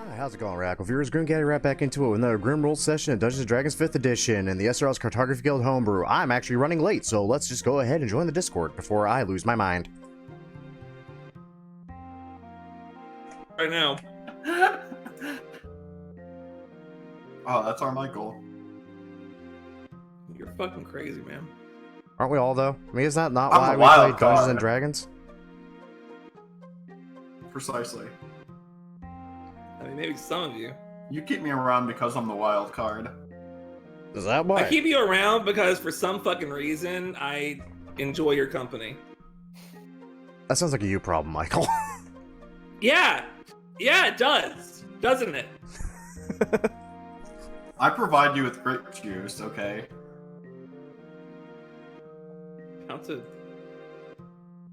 Hi, how's it going, Rackle viewers? Grim Gaddy right back into it with another Grim Roll session in Dungeons & Dragons 5th Edition in the Esterisle's Cartography Guild homebrew. I'm actually running late, so let's just go ahead and join the Discord before I lose my mind. Right now. Oh, that's our Michael. You're fucking crazy, man. Aren't we all, though? I mean, is that not I'm why a we play wild Dungeons card. & Dragons? Precisely. I mean, maybe some of you. You keep me around because I'm the wild card. Is that why? I keep you around because for some fucking reason, I enjoy your company. That sounds like a you problem, Michael. Yeah! Yeah, it does. Doesn't it? I provide you with grape juice, okay? Counted.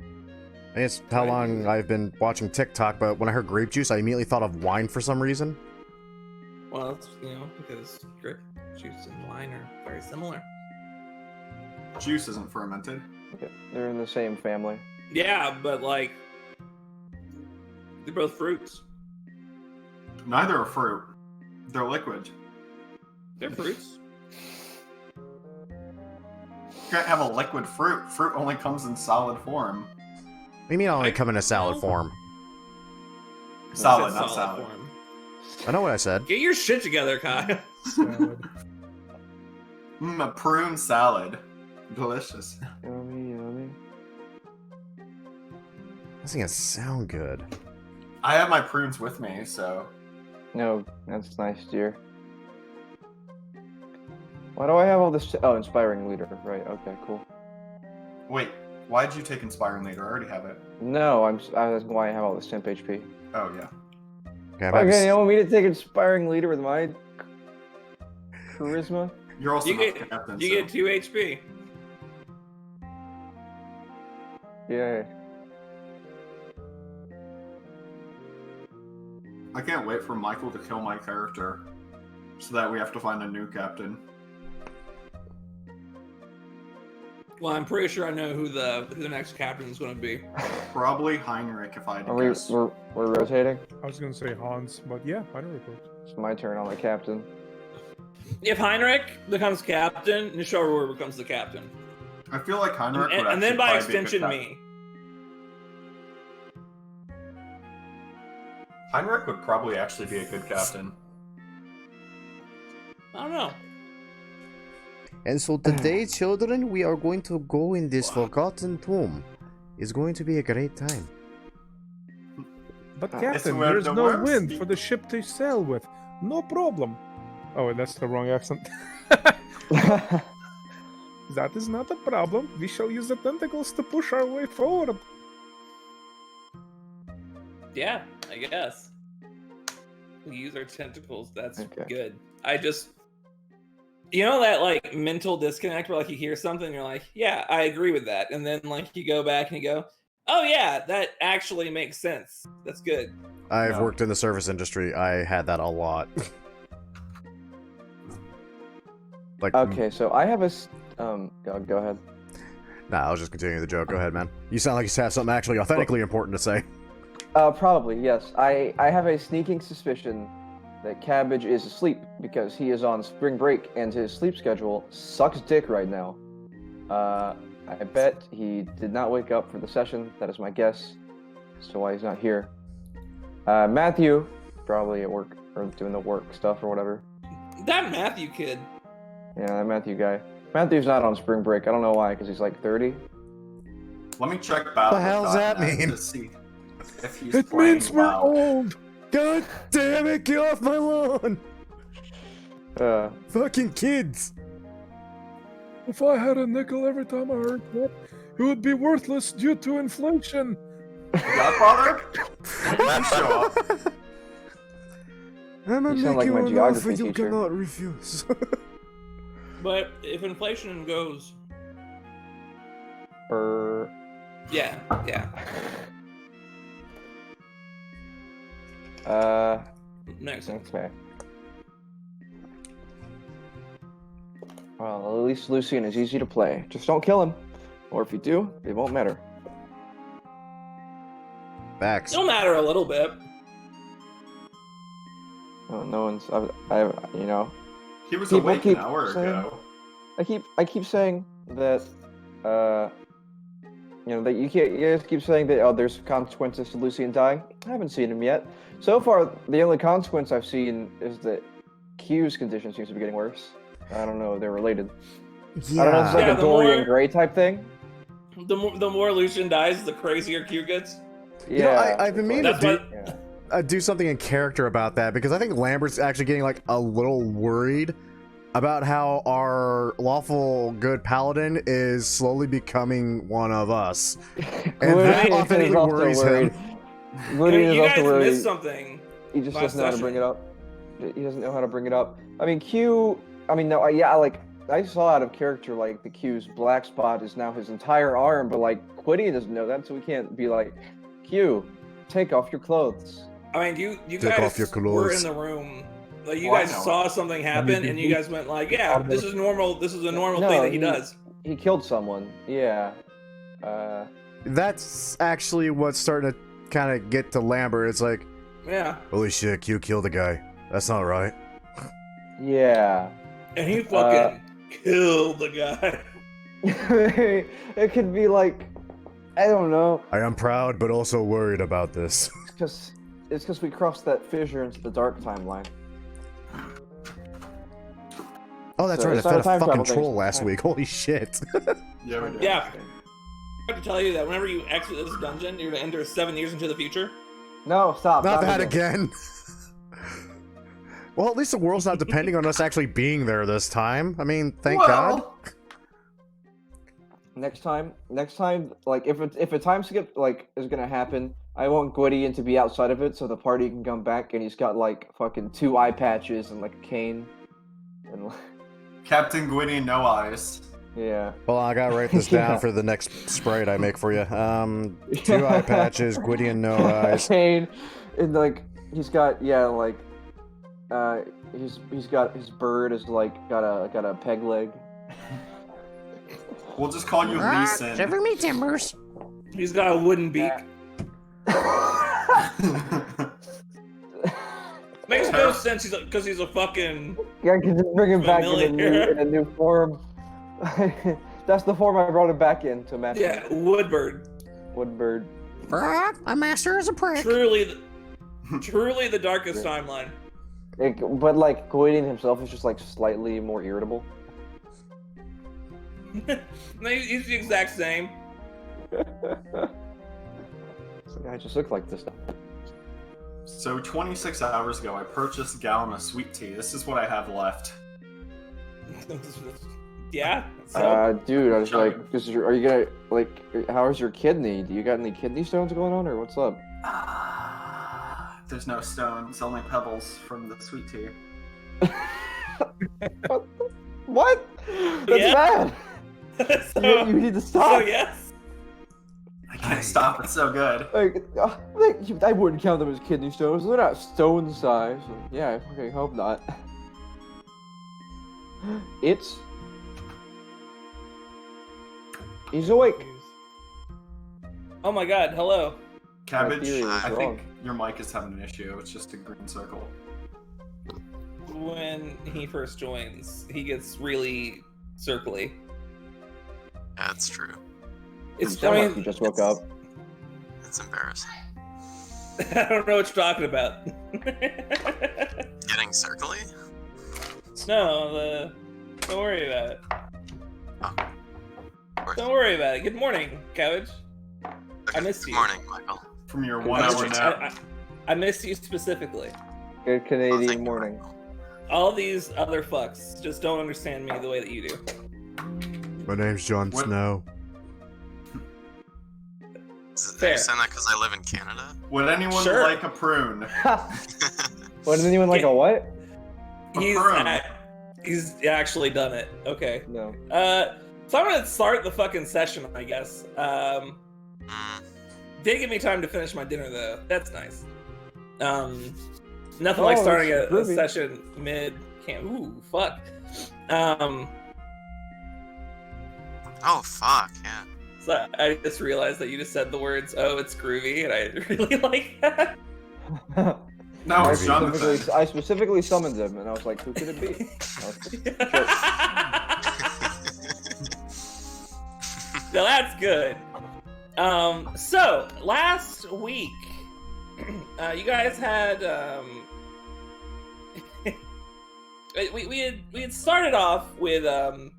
I think it's how long I've been watching TikTok, but when I heard grape juice, I immediately thought of wine for some reason. Well, it's, because grape juice and wine are very similar. Juice isn't fermented. Okay, they're in the same family. Yeah, but like, they're both fruits. Neither are fruit. They're liquid. They're fruits. You can't have a liquid fruit. Fruit only comes in solid form. What do you mean I only come in a salad form? Solid, It's not salad. form. I know what I said. Get your shit together, Kyle. A prune salad. Delicious. Yummy, yummy. This thing doesn't sound good. I have my prunes with me, so... No, that's nice, dear. Why do I have all this? Oh, inspiring leader. Right. Okay. Cool. Wait, why'd you take Inspiring Leader? I already have it. No, that's why I have all this temp HP. Oh, yeah. Okay, I'm Okay, you want me to take inspiring leader with my charisma? You're also You not get, captain, you so... get 2 HP. Yeah. I can't wait for Michael to kill my character, so that we have to find a new captain. Well, I'm pretty sure I know who the next captain is going to be. Probably Heinrich, if I had to Are we? guess. We're rotating. I was gonna say Hans, but yeah, I don't recall. It's my turn on the captain. If Heinrich becomes captain, Nisharu becomes the captain. I feel like Heinrich would And then actually by probably be a good extension, captain. me. Heinrich would probably actually be a good captain. I don't know. And so today, children, we are going to go in this forgotten tomb. It's going to be a great time. But It's Captain, where there's the no worms wind be. for the ship to sail with. No problem. Oh, that's the wrong accent. That is not a problem. We shall use the tentacles to push our way forward. Yeah, I guess. We use our tentacles. That's Okay. good. I just... You know that, like, mental disconnect where, like, you hear something and you're like, yeah, I agree with that. And then, like, you go back and you go, oh, yeah, that actually makes sense. That's good. I've No. worked in the service industry. I had that a lot. Like, Okay, so I have a. Go ahead. Nah, I was just continuing the joke. Go ahead, man. You sound like you have something actually authentically important to say. Probably yes. I have a sneaking suspicion that Cabbage is asleep because he is on spring break and his sleep schedule sucks dick right now. I bet he did not wake up for the session. That is my guess as to why he's not here. Matthew, probably at work or doing the work stuff or whatever. That Matthew kid. Yeah, that Matthew guy. Matthew's not on spring break. I don't know why, because he's like 30. Let me check Battle. The hell's that mean? To see if he's It playing means we're WoW. old. God damn it, get off my lawn! Fucking kids! If I had a nickel every time I heard that, it would be worthless due to inflation. Godfather? When did you show up? I'm You sound like my an geography offer you teacher. cannot refuse. But if inflation goes... Brr. Yeah. Next. Okay. Well, at least Lucian is easy to play. Just don't kill him. Or if you do, it won't matter. Facts. It'll matter a little bit. No one's. You know. He was People awake keep an hour saying- ago. I keep saying that. You know that you guys keep saying that there's consequences to Lucian dying. I haven't seen him yet. So far, the only consequence I've seen is that Q's condition seems to be getting worse. I don't know if they're related. I don't know if it's like Yeah, a the Dorian more- Gray type thing. The more Lucian dies, the crazier Q gets. You know, Yeah. I've been meaning That's to what. do something in character about that, because I think Lambert's actually getting like a little worried about how our lawful good paladin is slowly becoming one of us. And that authentically worries him. Gludian is You also guys worried. missed something. He just last doesn't know how to session. bring it up. He doesn't know how to bring it up. I mean, Q. I mean, no. Yeah, like I saw out of character, like the Q's black spot is now his entire arm, but like Quiddy doesn't know that, so we can't be like, Q, take off your clothes. I mean, you Take guys off your were clothes. in the room. Like you Well, I guys know. saw something happen, and you guys went like, "Yeah, this is normal. This is a normal No, thing that he does." He killed someone. Yeah. That's actually what's starting to kind of get to Lambert. It's like, Yeah, holy shit, Q killed a guy. That's not right. Yeah. and he fucking killed the guy. It could be like, I don't know. I am proud, but also worried about this. It's because we crossed that fissure into the dark timeline. Oh, that's So right. I it's not fed a a time fucking travel thing, troll it's last time. week. Holy shit. Yeah, we did. Yeah. I have to tell you that whenever you exit this dungeon, you're gonna enter 7 years into the future. No, stop. Not that again. Well, at least the world's not depending on us actually being there this time. I mean, thank God. Next time, like if a time skip like is gonna happen, I want Gwydion to be outside of it so the party can come back and he's got like fucking 2 eye patches and like a cane, and Captain Gwydion No Eyes. yeah. Well, I gotta write this Yeah. down for the next sprite I make for you. 2 eye patches, Gwydion no eyes. Cane, and like he's got he's got his bird is like got a peg leg. We'll just call you Lee Sin. me timbers. He's got a wooden beak. Makes no sense. Because he's a fucking. Yeah, I can just bring him back Familiar. in a new form. That's the form I brought him back in to match. Yeah, Woodbird. Woodbird. My master is a prick. Truly the darkest timeline. But like Gwydion himself is just like slightly more irritable. No, he's the exact same. So I just look like this. So 26 hours ago, I purchased a gallon of sweet tea. This is what I have left. Yeah. So, Dude, I was Chug. like, are you gonna like? How's your kidney? Do you got any kidney stones going on, or what's up? There's no stones, only pebbles from the sweet tea. What? That's Yeah. bad. so, You need to so stop. yes. I can't stop, it's so good. Like, I wouldn't count them as kidney stones. They're not stone size. Yeah, I fucking hope not. He's awake. Oh my god, hello. Cabbage, theory was I wrong. think your mic is having an issue. It's just a green circle. When he first joins, he gets really circly. That's true. It's, Sound I like mean, you just woke up. It's embarrassing. I don't know what you're talking about. Getting circly? No, don't worry about it. Oh. Of course. Don't worry about it. Good morning, Cabbage. Okay, I missed good you. morning, Michael. From your Good 1 hour morning. nap. I missed you specifically. Good Oh, Canadian thank you, morning. Michael. All these other fucks just don't understand me the way that you do. My name's Jon What- Snow. Are Fair. you saying that because I live in Canada? Would anyone Sure. like a prune? What, did anyone like a what? A He's prune. he's actually done it. Okay. No. So I'm gonna start the fucking session, I guess. Mm, Did give me time to finish my dinner though. That's nice. Nothing like Oh, starting that's a groovy. session mid camp. Ooh, fuck. oh, fuck, yeah. So I just realized that you just said the words, "Oh, it's groovy," and I really like that. No, it's Jonathan. I specifically summoned him, and I was like, who could it be? No, that's good. So last week, you guys had we had started off with a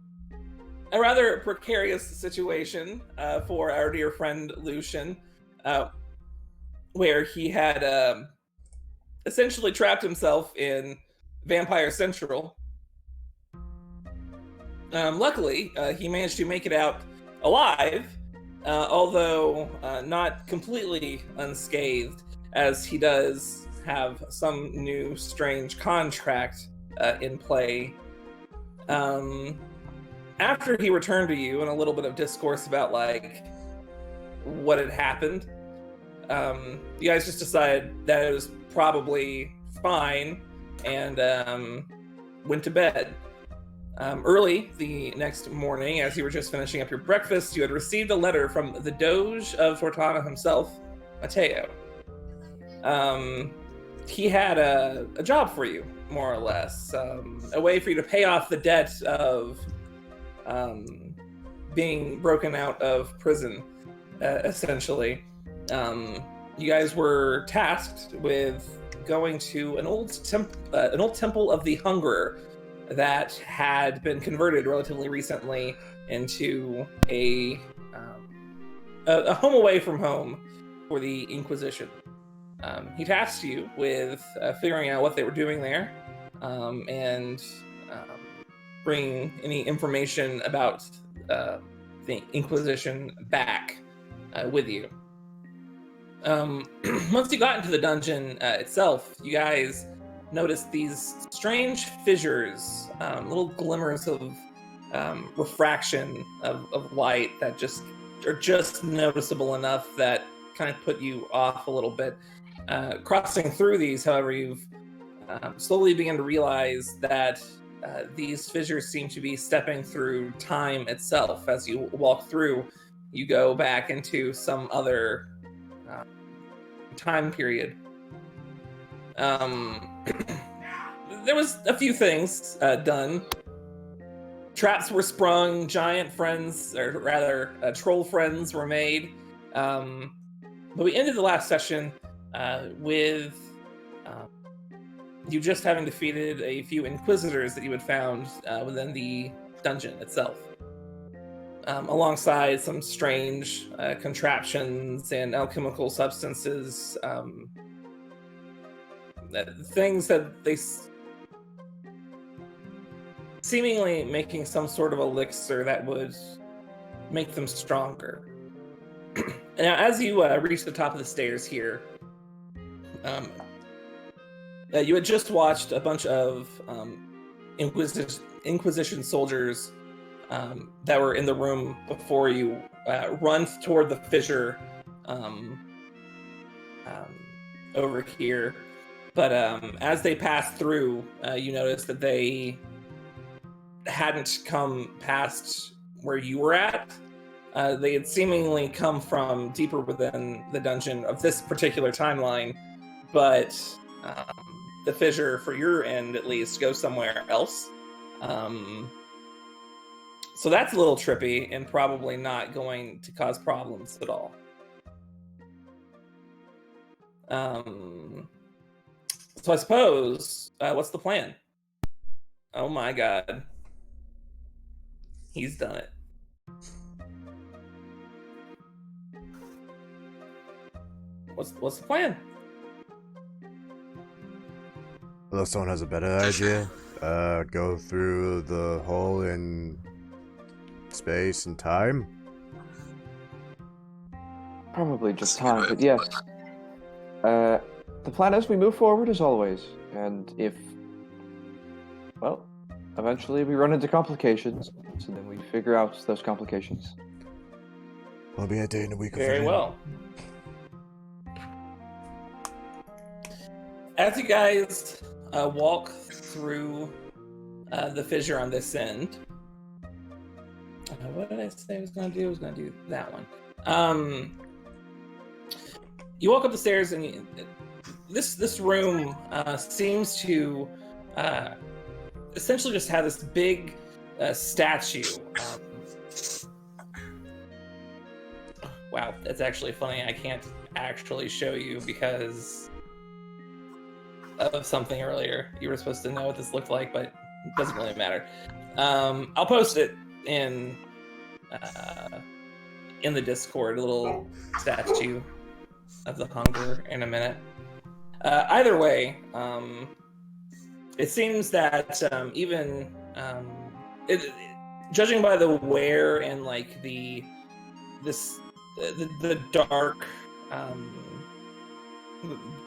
rather precarious situation for our dear friend Lucian, where he had essentially trapped himself in Vampire Central. Luckily, he managed to make it out alive, although not completely unscathed, as he does have some new strange contract in play. After he returned to you and a little bit of discourse about like what had happened, you guys just decided that it was probably fine and went to bed. Early the next morning, as you were just finishing up your breakfast, you had received a letter from the Doge of Tortana himself, Matteo. He had a job for you, more or less, a way for you to pay off the debt of being broken out of prison, essentially. You guys were tasked with going to an old temple of the Hungerer that had been converted relatively recently into a home away from home for the Inquisition. He tasked you with figuring out what they were doing there, and bringing any information about the Inquisition back with you. Once you got into the dungeon itself, you guys noticed these strange fissures, little glimmers of refraction of light that just are just noticeable enough that kind of put you off a little bit. Crossing through these, however, you've slowly begun to realize that these fissures seem to be stepping through time itself. As you walk through, you go back into some other time period. There was a few things done. Traps were sprung, giant friends, or rather, troll friends were made. But we ended the last session with you just having defeated a few Inquisitors that you had found within the dungeon itself. Alongside some strange contraptions and alchemical substances, things that they seemingly making some sort of elixir that would make them stronger. Now, as you reach the top of the stairs here, you had just watched a bunch of Inquisition soldiers that were in the room before you run toward the fissure over here. But as they passed through, you noticed that they hadn't come past where you were at. They had seemingly come from deeper within the dungeon of this particular timeline, but the fissure, for your end at least, goes somewhere else. So that's a little trippy and probably not going to cause problems at all. So I suppose, what's the plan? Oh my god. He's done it. What's the plan? Unless someone has a better idea, go through the hole in space and time. Probably just time, but yes. The plan is we move forward as always, and if, well, eventually we run into complications, so then we figure out those complications. I'll be a day in a week. Very well. As you guys walk through the fissure on this end, what did I say I was going to do? I was going to do that one. You walk up the stairs and this room seems to essentially just have this big statue. Wow, that's actually funny. I can't actually show you because of something earlier. You were supposed to know what this looked like, but it doesn't really matter. I'll post it in the Discord, a little statue of the hunger in a minute. Either way, it seems that judging by the wear and like the dark,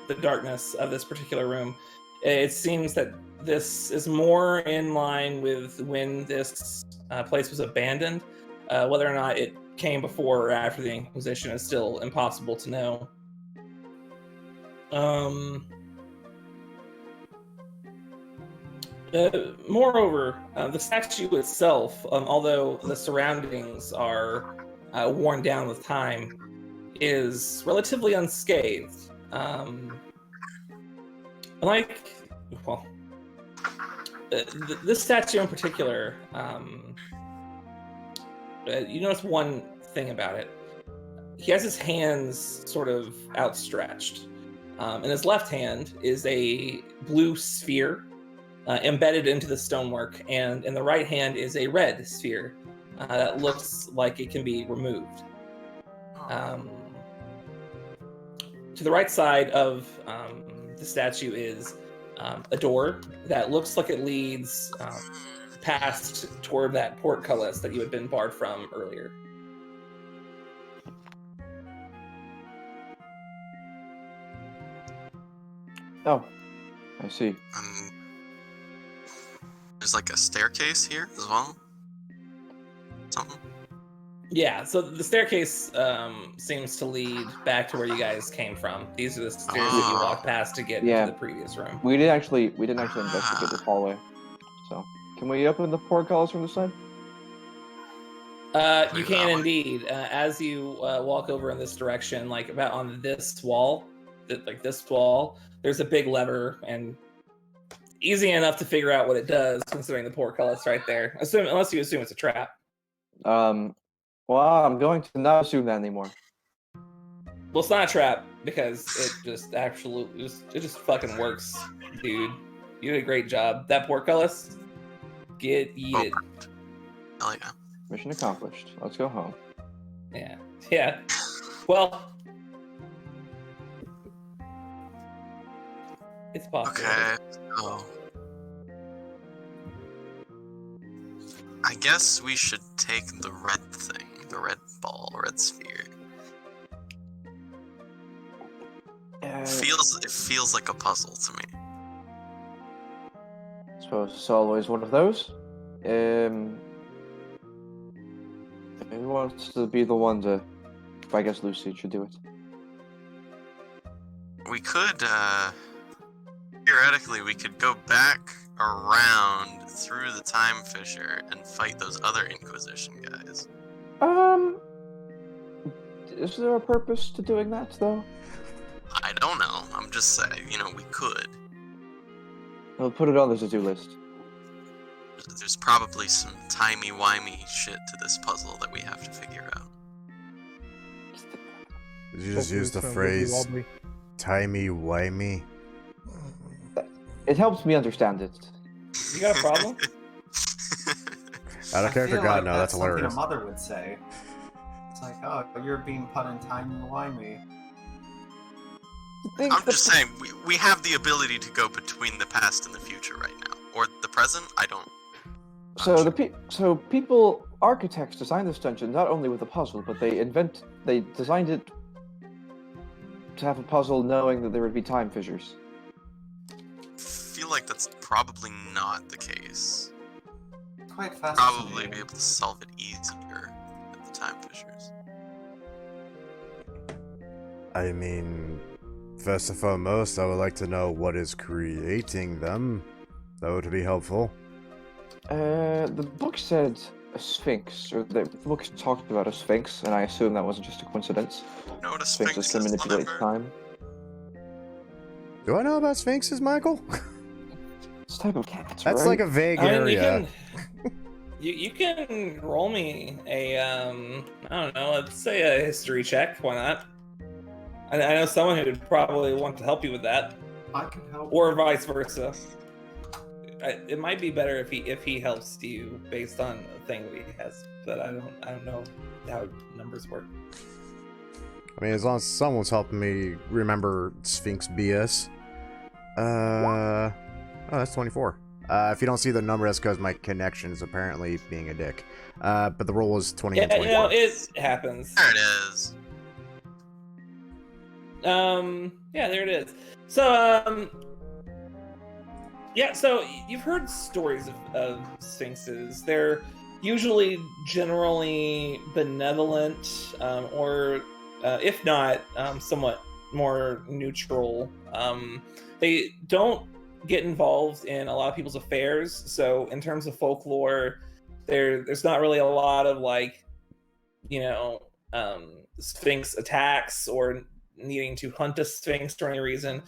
the darkness of this particular room, it seems that this is more in line with when this place was abandoned. Whether or not it came before or after the Inquisition is still impossible to know. Moreover, the statue itself, although the surroundings are worn down with time, is relatively unscathed. This statue in particular, you notice one thing about it. He has his hands sort of outstretched. In his left hand is a blue sphere embedded into the stonework, and in the right hand is a red sphere that looks like it can be removed. To the right side of the statue is a door that looks like it leads past toward that portcullis that you had been barred from earlier. Oh, I see. There's like a staircase here as well. Something. Yeah, so the staircase seems to lead back to where you guys came from. These are the stairs that you walked past to get to the previous room. We didn't actually investigate this hallway. So, can we open the portcullis from the side? You can indeed. As you walk over in this direction, like about on this wall, there's a big lever, and easy enough to figure out what it does, considering the portcullis right there. Unless you assume it's a trap. Well, I'm going to not assume that anymore. Well, it's not a trap because it just fucking works, dude. You did a great job. That portcullis, get yeeted. Hell yeah. Mission accomplished. Let's go home. Yeah. Well, it's possible. Okay, so I guess we should take the red thing, the red ball, red sphere. It feels like a puzzle to me. I suppose it's always one of those. Who wants to be the one to? I guess Lucy should do it. We could, theoretically, we could go back around through the time fissure and fight those other Inquisition guys. Is there a purpose to doing that, though? I don't know. I'm just saying, we could. I'll put it on the to-do list. There's probably some timey-wimey shit to this puzzle that we have to figure out. Did you just use the phrase timey-wimey? It helps me understand it. You got a problem? Out of character, feel God, like no, that's something hilarious. a mother would say. It's like, oh, you're being put in timey-wimey. I'm just saying, we have the ability to go between the past and the future right now. Or the present, I don't. So people, architects designed this dungeon not only with a puzzle, but they designed it to have a puzzle knowing that there would be time fissures. I feel like that's probably not the case. Quite fascinating. Probably be able to solve it easier with the time fissures. I mean, first and foremost, I would like to know what is creating them. That would be helpful. The book said a sphinx, or the book talked about a sphinx, and I assume that wasn't just a coincidence. You know what a Sphinxes sphinx can is, manipulate Lumber? time. Do I know about sphinxes, Michael? This type of cat, That's right? like a vague I mean, area. you can roll me a I don't know, let's say a history check. Why not? I know someone who would probably want to help you with that, I can help. or vice versa. It might be better if he helps you based on the thing that he has, but I don't know how numbers work. I mean, as long as someone's helping me remember Sphinx BS. Oh, that's 24. If you don't see the number, that's because my connection is apparently being a dick. But the roll was 20 and Yeah, 24. you know, it happens. There it is. Yeah, there it is. So, yeah, so you've heard stories of sphinxes. They're usually generally benevolent, or if not, somewhat more neutral. They don't get involved in a lot of people's affairs. So in terms of folklore, there's not really a lot of like, sphinx attacks or needing to hunt a sphinx for any reason.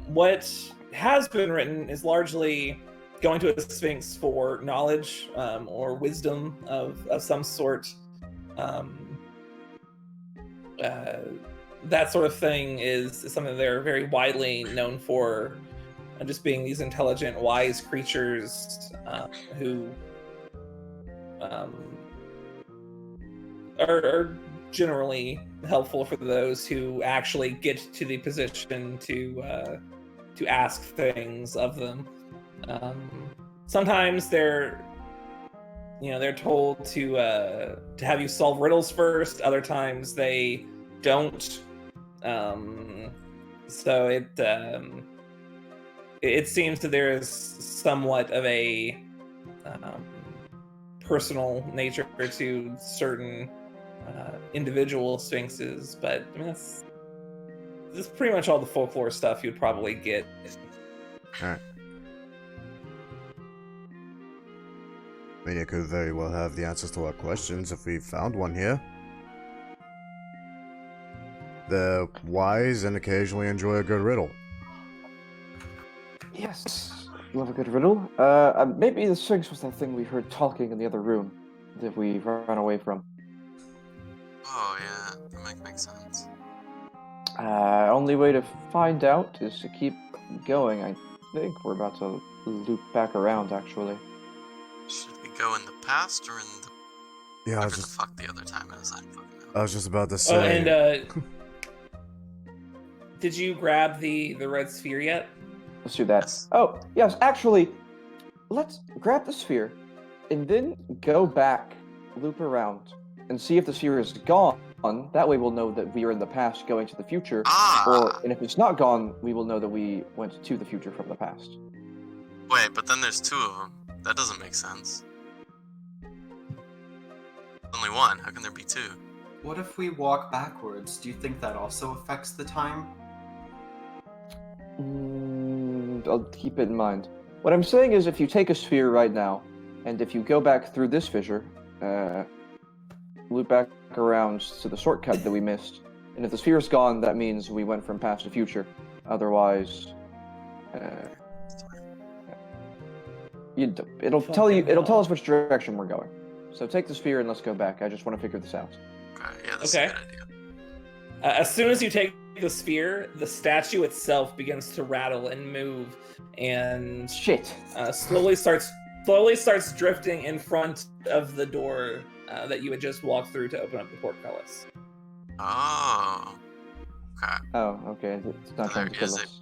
What has been written is largely going to a sphinx for knowledge or wisdom of some sort. That sort of thing is something they're very widely known for, just being these intelligent, wise creatures who are generally helpful for those who actually get to the position to ask things of them. Sometimes they're told to have you solve riddles first. Other times they don't. So it seems that there is somewhat of a personal nature to certain individual sphinxes, but I mean this is pretty much all the folklore stuff you'd probably get. All right. I mean, you could very well have the answers to our questions if we found one here. They're wise and occasionally enjoy a good riddle. Yes, love a good riddle. Maybe the Sphinx was that thing we heard talking in the other room that we ran away from. Oh yeah, that might make sense. Only way to find out is to keep going. I think we're about to loop back around, actually. Should we go in the past or in the Yeah, whatever the fuck the other time is? I don't fucking know. I was just about to Oh, say. and did you grab the red sphere yet? Let's do that. Yes. Oh, yes, actually, let's grab the sphere and then go back, loop around, and see if the sphere is gone. That way we'll know that we are in the past going to the future. And if it's not gone, we will know that we went to the future from the past. Wait, but then there's two of them. That doesn't make sense. Only one. How can there be two? What if we walk backwards? Do you think that also affects the time? I'll keep it in mind. What I'm saying is if you take a sphere right now, and if you go back through this fissure, loop back around to the shortcut that we missed, and if the sphere is gone, that means we went from past to future. Otherwise, it'll tell us which direction we're going. So take the sphere and let's go back. I just want to figure this out. Okay, yeah, that's Okay. a good idea. As soon as you take the sphere, the statue itself begins to rattle and move, and Shit. slowly starts drifting in front of the door that you had just walked through to open up the portcullis. Oh. Okay. Oh, okay. It's not trying to There kill is us.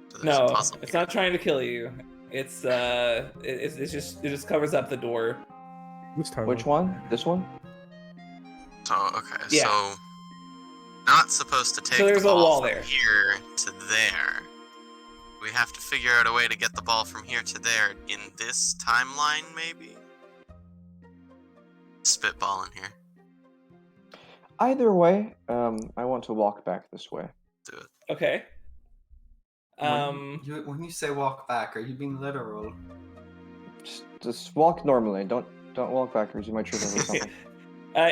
So there's No, a puzzle it's here. not trying to kill you. It's it just covers up the door. This time. Which one? This one? So, okay, Yeah. so not supposed to take So there's the a ball wall from there. here to there. We have to figure out a way to get the ball from here to there in this timeline, maybe? Spitballing here. Either way, I want to walk back this way. Do it. Okay. When you say walk back, are you being literal? Just walk normally. Don't walk backwards. You might trip over something.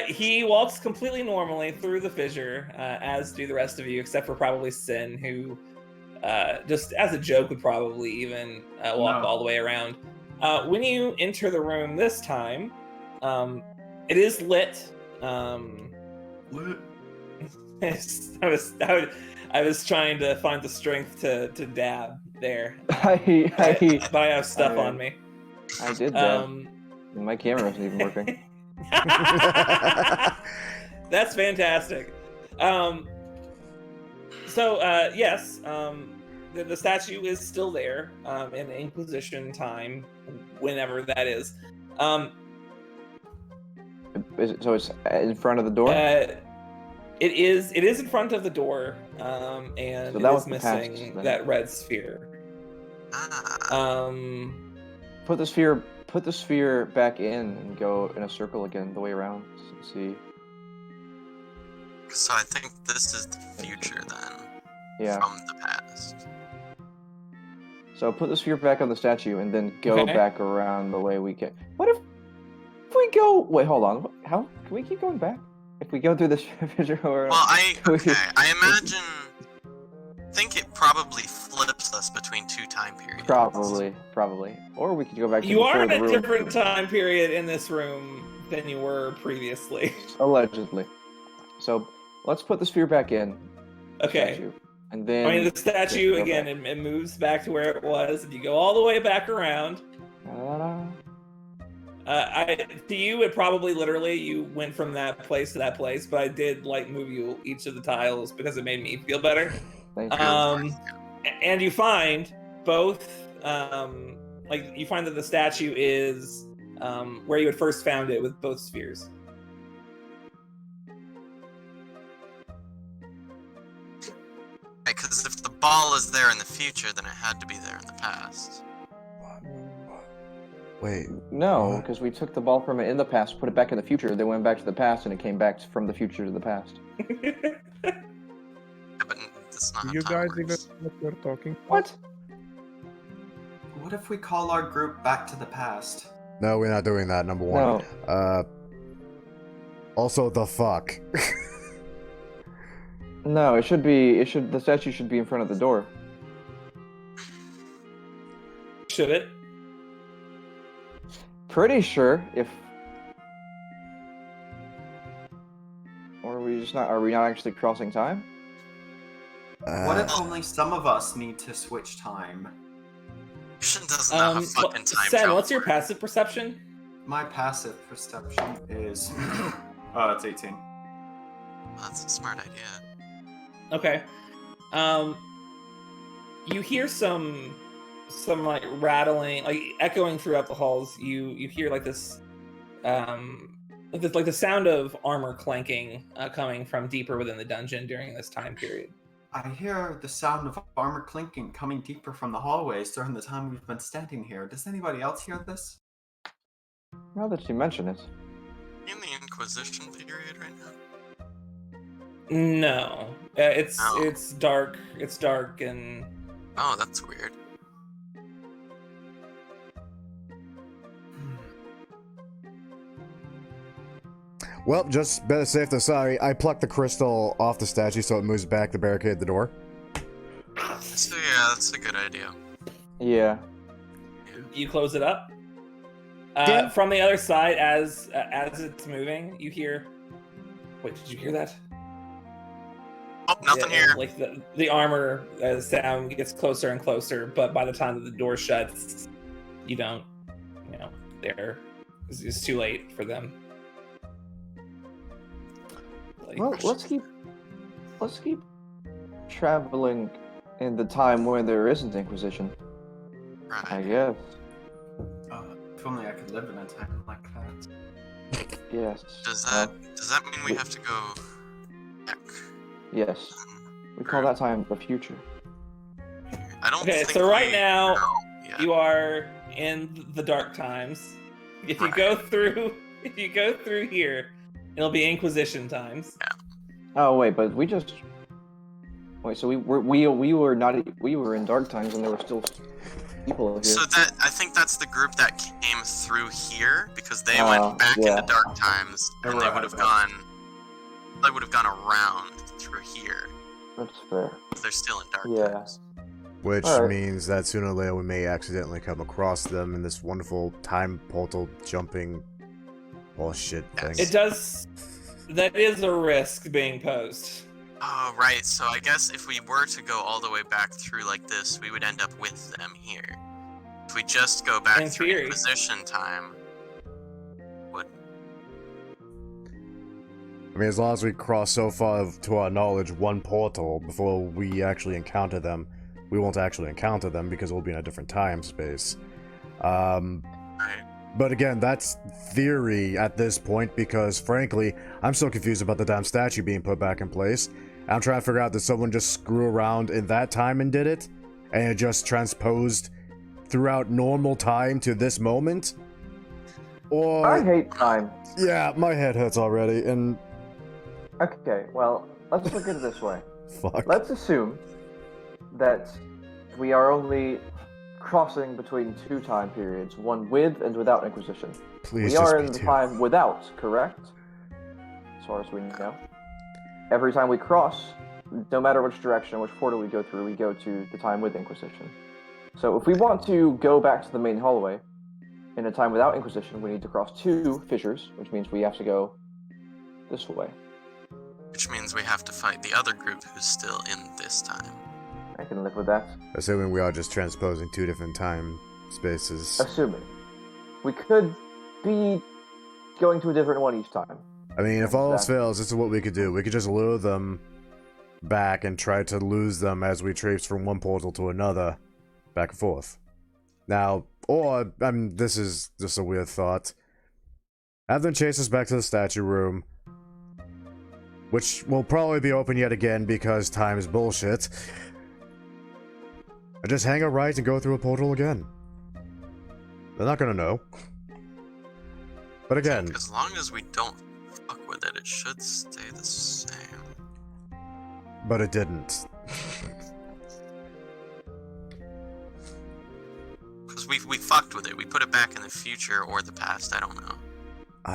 He walks completely normally through the fissure, as do the rest of you, except for probably Sin, who just as a joke, would probably even walk No. all the way around. When you enter the room this time, it is lit. What? I was trying to find the strength to dab there, but I have stuff on me. I did that. My camera isn't even working. That's fantastic. Yes, the statue is still there in Inquisition time, whenever that is. So it's in front of the door? It is in front of the door, and So it that is was the past, missing then. that red sphere. Put the sphere back in and go in a circle again, the way around. See. So I think this is the future then, Yeah. from the past. So put the sphere back on the statue and then go Okay. back around the way we can. What if we go? Wait, hold on. How can we keep going back? If we go through this future or? Well, I imagine. Think it probably flips us between two time periods. Probably. Or we could go back to You are in before a the room. different time period in this room than you were previously. Allegedly. So let's put the sphere back in. Okay. Statue, and then. I mean, the statue go again, back. it moves back to where it was, and you go all the way back around. To you, it probably literally you went from that place to that place, but I did like move you each of the tiles because it made me feel better. Thank you. And you find both, you find that the statue is where you had first found it with both spheres. Because if the ball is there in the future, then it had to be there in the past. Wait. No, What? because we took the ball from it in the past, put it back in the future. Then went back to the past, and it came back from the future to the past. Yeah, but that's not Do how you time guys even works. know what you're talking? What? What if we call our group back to the past? No, we're not doing that. Number one. No. Also, the fuck. No, it should be. The statue should be in front of the door. Should it? Pretty sure. Or are we just not? Are we not actually crossing time? What if only some of us need to switch time? Fusion doesn't have a fucking time Sen, travel. what's your passive perception? My passive perception is... it's 18. That's a smart idea. Okay. You hear some like rattling, like echoing throughout the halls. You hear like this, like the sound of armor clanking coming from deeper within the dungeon during this time period. I hear the sound of armor clinking coming deeper from the hallways during the time we've been standing here. Does anybody else hear this? Now that you mention it. In the Inquisition period right now? No, it's No. it's dark. It's dark and Oh, that's weird. Well, just better safe than sorry. I plucked the crystal off the statue so it moves back to barricade the door. So yeah, that's a good idea. Yeah. you close it up. Yeah. From the other side, as it's moving, you hear. Wait, did you hear that? Oh, nothing Yeah, here. Like the armor sound gets closer and closer, but by the time that the door shuts, you don't. You know, it's too late for them. Like, Well, let's keep traveling in the time when there isn't Inquisition. I Right. guess. If only I could live in a time like that. Yes. Does that mean we have to go back? Yes. We call that time the future. I don't Okay, think so right we now, know yet. you are in the dark times. If you Right. go through here, it'll be Inquisition times. Oh wait, but we just wait. So we were in dark times and there were still people here. So I think that's the group that came through here because they Oh, went back yeah. into dark times and they Right, would have right. gone around through here. That's fair. They're still in dark Yeah. times. Which Alright. means that sooner or later we may accidentally come across them in this wonderful time portal jumping bullshit thing. It does. That is a risk being posed. Oh, right. So I guess if we were to go all the way back through like this, we would end up with them here. If we just go back In through theory. Inquisition time, would I mean, as long as we cross so far to our knowledge one portal before we actually encounter them, we won't actually encounter them because we'll be in a different time space. right? But again, that's theory at this point because, frankly, I'm so confused about the damn statue being put back in place. I'm trying to figure out, did someone just screw around in that time and did it? And it just transposed throughout normal time to this moment? Or... I hate time. Yeah, my head hurts already, and... Okay, well, let's look at it this way. Fuck. Let's assume that we are only crossing between two time periods, one with and without Inquisition. Please We just are be in the two. time without, correct? As far as we know. Every time we cross, no matter which direction, which portal we go through, we go to the time with Inquisition. So if we want to go back to the main hallway, in a time without Inquisition, we need to cross two fissures, which means we have to go this way. Which means we have to fight the other group who's still in this time. I can live with that. Assuming we are just transposing two different time spaces. Assuming. We could be going to a different one each time. I mean, if all else Exactly. fails, this is what we could do. We could just lure them back and try to lose them as we traipse from one portal to another, back and forth. Now, or, I mean, this is just a weird thought. Have them chase us back to the statue room, which will probably be open yet again because time is bullshit. And just hang a right and go through a portal again. They're not gonna know. But again, As long as we don't fuck with it, it should stay the same. but it didn't. Because we fucked with it. We put it back in the future or the past. I don't know.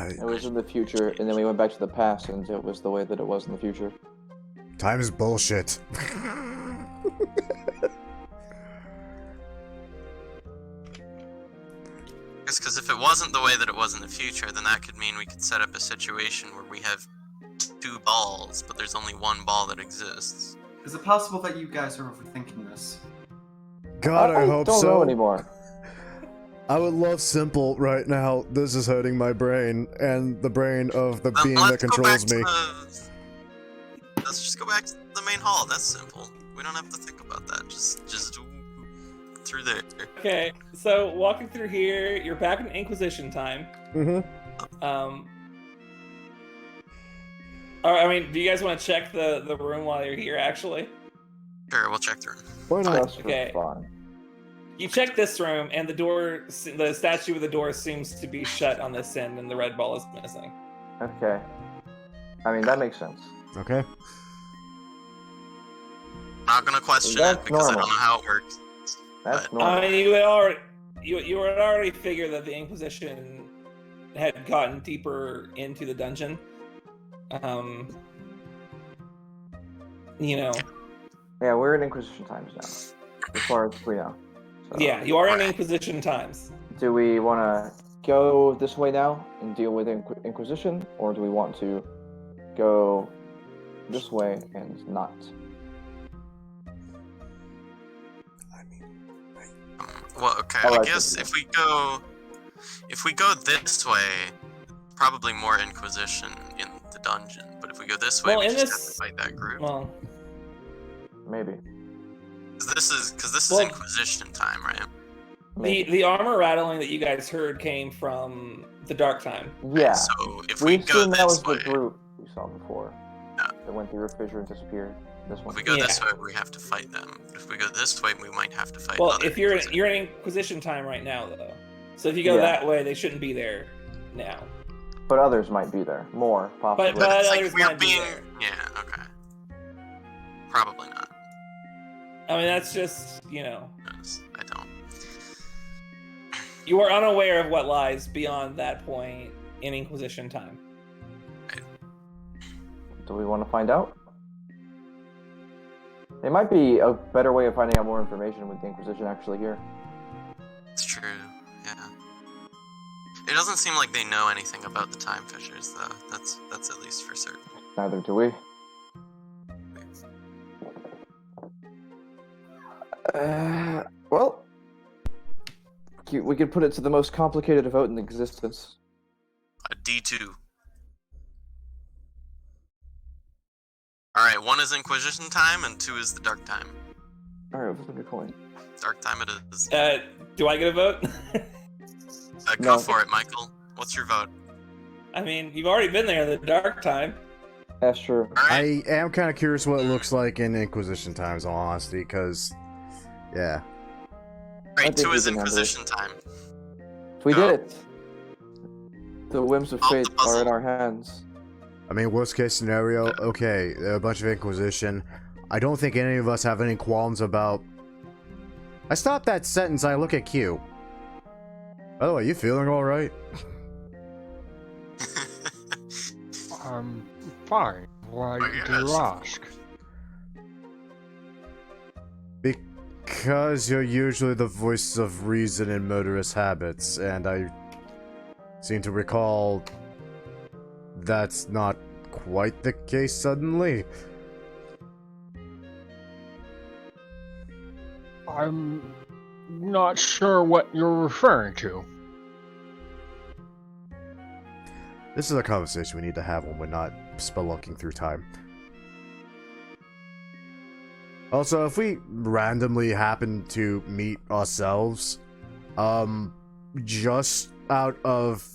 It was in the future, and then we went back to the past, and it was the way that it was in the future. Time is bullshit. Because if it wasn't the way that it was in the future, then that could mean we could set up a situation where we have two balls, but there's only one ball that exists. Is it possible that you guys are overthinking this? God, I hope don't so. know anymore. I would love simple right now. This is hurting my brain and the brain of the Then being that let's go back controls to me. Let's just go back to the main hall. That's simple. We don't have to think about that. Just through there. Okay, so walking through here, you're back in Inquisition time. Mm-hmm. I mean, do you guys want to check the room while you're here? Actually, Sure, we'll check through. Why not? Just for Okay. fun. you check this room, and the statue with the door seems to be shut on this end, and the red ball is missing. Okay. I mean, that makes sense. Okay. Not gonna question That's it because I normal. don't know how it works. That's But- normal. I mean, you would already figure that the Inquisition had gotten deeper into the dungeon. You know, Yeah, we're in Inquisition times now, as far as we know. So, yeah, you are in Inquisition times. Do we want to go this way now and deal with Inquisition, or do we want to go this way and not? Well, okay. Oh, I I guess see. if we go this way, probably more Inquisition in the dungeon. But if we go this way, Well, we in just this- have to fight that group. Well, Maybe. Because this is Well- Inquisition time, right? the armor rattling that you guys heard came from the Dark Time. Yeah. So if We we go assume that was this way, the group we saw before. Yeah. That went through a fissure and disappeared. This one. if we go this Yeah. way, we have to fight them. But if we go this way, we might have to fight. Well, other if you're Inquisition. in Inquisition time right now, though, so if you go Yeah. that way, they shouldn't be there now. But others might be there. More, possibly. But it's like others we're might be being. there. Yeah. Okay. Probably not. I mean, that's just, you know, Yes, I don't. you are unaware of what lies beyond that point in Inquisition time. Do we want to find out? It might be a better way of finding out more information with the Inquisition actually here. It's true, yeah. It doesn't seem like they know anything about the Time Fishers, though. That's at least for certain. Neither do we. Well, we could put it to the most complicated vote in existence. A D2. Alright, 1 is Inquisition time, and 2 is the Dark Time. Alright, flip your coin. Dark Time it is. Do I get a vote? Go No. for it, Michael. What's your vote? I mean, you've already been there in the dark time. That's true. Alright, I am kind of curious what it looks like in Inquisition times, in all honesty, because, yeah. I Alright, think 2 we is can handle it. Inquisition time. We Go. did it! The whims of Solve fate the puzzle. are in our hands. I mean, worst case scenario, okay, a bunch of Inquisition. I don't think any of us have any qualms about... I stopped that sentence, I look at Q. By the way, you feeling alright? I'm fine. Why Oh, do you yes. ask? Because you're usually the voice of reason in murderous habits, and I seem to recall that's not quite the case suddenly. I'm not sure what you're referring to. This is a conversation we need to have when we're not spelunking through time. Also, if we randomly happen to meet ourselves, just out of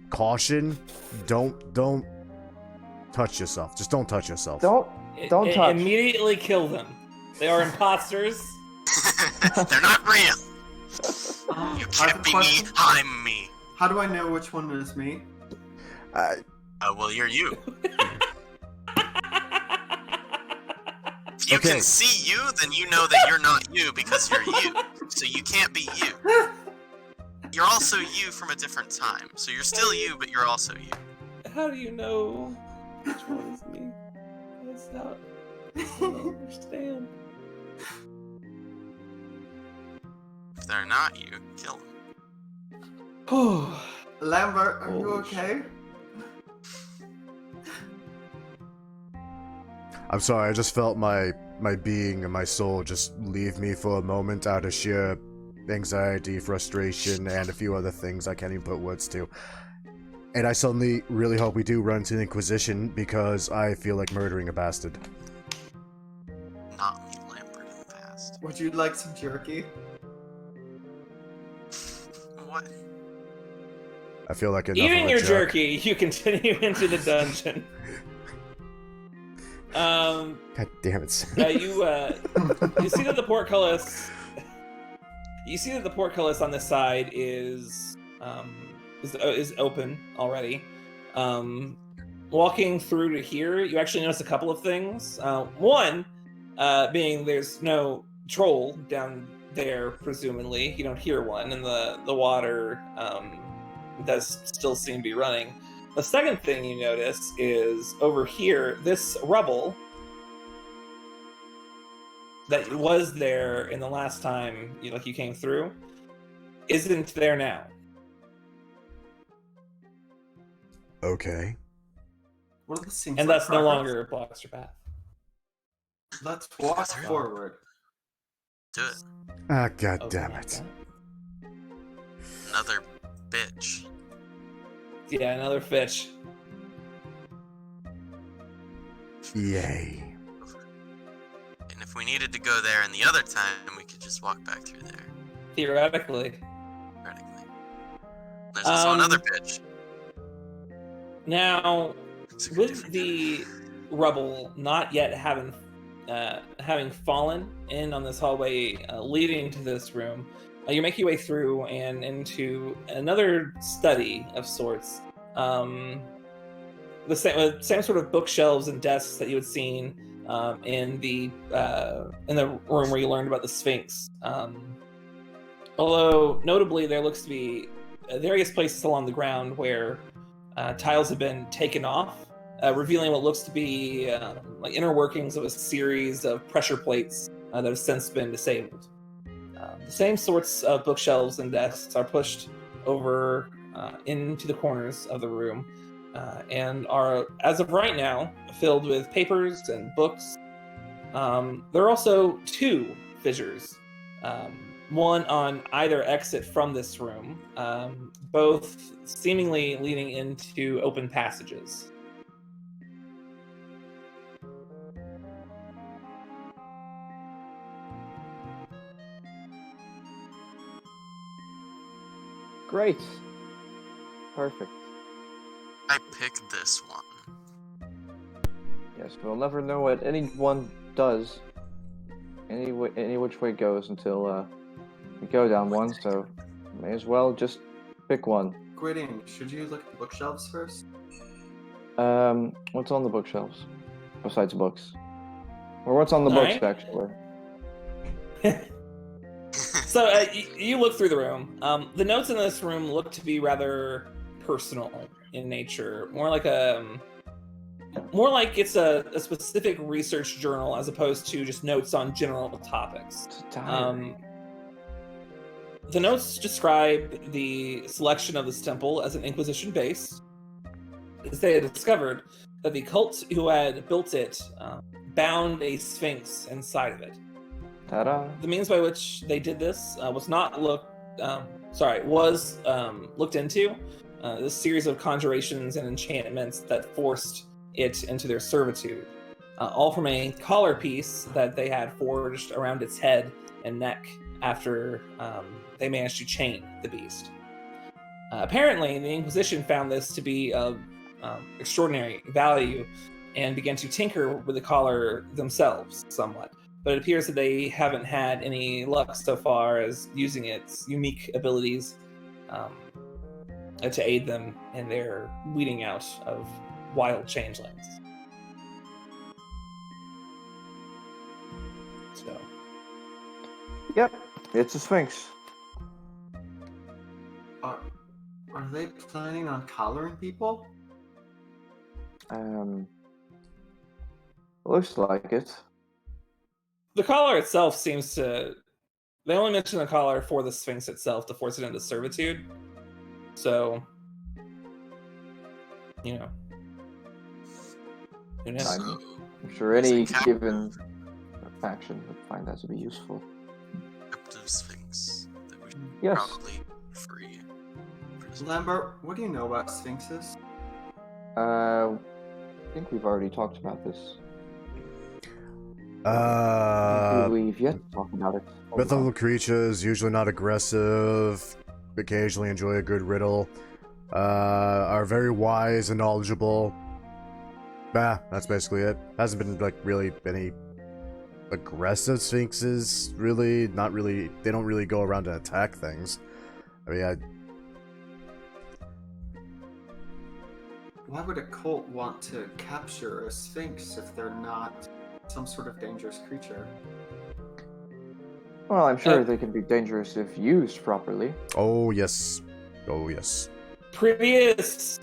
caution, don't touch yourself. Just don't touch yourself. Don't touch. Immediately kill them. They are imposters. They're not real! You I have can't a be me, question. I'm me. How do I know which one is me? Well, you're you. If you Okay. can see you, then you know that you're not you because you're you. So you can't be you. You're also you from a different time. So you're still you, but you're also you. How do you know which one is me? That's not. I don't understand. If they're not you, kill them. Oh, Lambert, are you Holy okay? I'm sorry, I just felt my being and my soul just leave me for a moment out of sheer anxiety, frustration, and a few other things I can't even put words to. And I suddenly really hope we do run into the Inquisition because I feel like murdering a bastard. Not me, Lambert, in the past. Would you like some jerky? What? I feel like enough eating of a your jerk. jerky, you continue into the dungeon. God damn it. You see that the portcullis. You see that the portcullis on this side is open already. Walking through to here, you actually notice a couple of things. One, being there's no troll down there, presumably. You don't hear one, and the water does still seem to be running. The second thing you notice is over here, this rubble that was there in the last time you came through isn't there now. Okay. Well, this seems And like thus no progress. longer blocks your path. Let's walk Sure. forward. Do it. Ah, god Oh, damn my it. God. Another bitch. Yeah, another fish. Yay. And if we needed to go there in the other time, we could just walk back through there. Theoretically. Theoretically. There's also another bitch. Now, It's a good with different the rubble not yet having fallen in on this hallway leading to this room, you make your way through and into another study of sorts. The same sort of bookshelves and desks that you had seen in the room where you learned about the Sphinx. Although notably, there looks to be various places along the ground where tiles have been taken off revealing what looks to be like inner workings of a series of pressure plates that have since been disabled. The same sorts of bookshelves and desks are pushed over into the corners of the room and are, as of right now, filled with papers and books. There are also 2 fissures, one on either exit from this room, both seemingly leading into open passages. Great. Perfect. I picked this one. Yes, we'll never know what anyone does, any which way it goes until we go down one. So may as well just pick one. Quitting. Should you look at the bookshelves first? What's on the bookshelves besides books, or what's on the books Alright. actually? So you look through the room. The notes in this room look to be rather personal in nature, more like it's a specific research journal as opposed to just notes on general topics. It's a diary. The notes describe the selection of this temple as an Inquisition base, as they had discovered that the cult who had built it bound a sphinx inside of it. Ta-da! The means by which they did this was looked into. This series of conjurations and enchantments that forced it into their servitude, all from a collar piece that they had forged around its head and neck after they managed to chain the beast. Apparently, the Inquisition found this to be of extraordinary value and began to tinker with the collar themselves somewhat. But it appears that they haven't had any luck so far as using its unique abilities to aid them in their weeding out of wild changelings. So, Yep, it's a sphinx. Are they planning on collaring people? Looks like it. the collar itself seems to. They only mention the collar for the Sphinx itself to force it into servitude. So, you know. Who knows? I'm sure any given faction would find that to be useful. Captive Sphinx that we should Yes. probably free. Lambert, what do you know about sphinxes? I think we've already talked about this. We've yet to talk about it. Mythical creatures, usually not aggressive, occasionally enjoy a good riddle, are very wise and knowledgeable. That's basically it. Hasn't been like really any aggressive sphinxes, really. Not really. They don't really go around and attack things. I mean, Why would a cult want to capture a sphinx if they're not some sort of dangerous creature? Well, I'm sure they can be dangerous if used properly. oh yes. Oh yes. Previous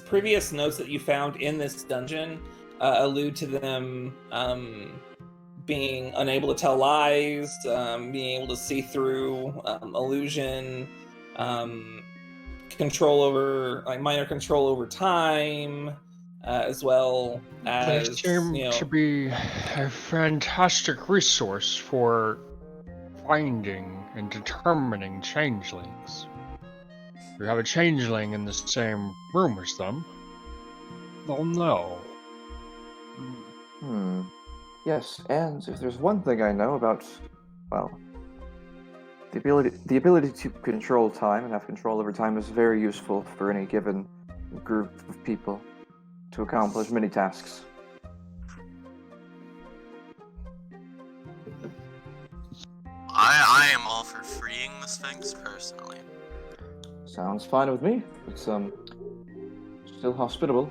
notes that you found in this dungeon allude to them being unable to tell lies, being able to see through illusion, control over minor control over time, as well They as seem to be a fantastic resource for finding and determining changelings. If you have a changeling in the same room as them, they'll know. Yes, and if there's one thing I know about, well, the ability to control time and have control over time is very useful for any given group of people to accomplish many tasks. I am all for freeing the Sphinx personally. Sounds fine with me. It's still hospitable.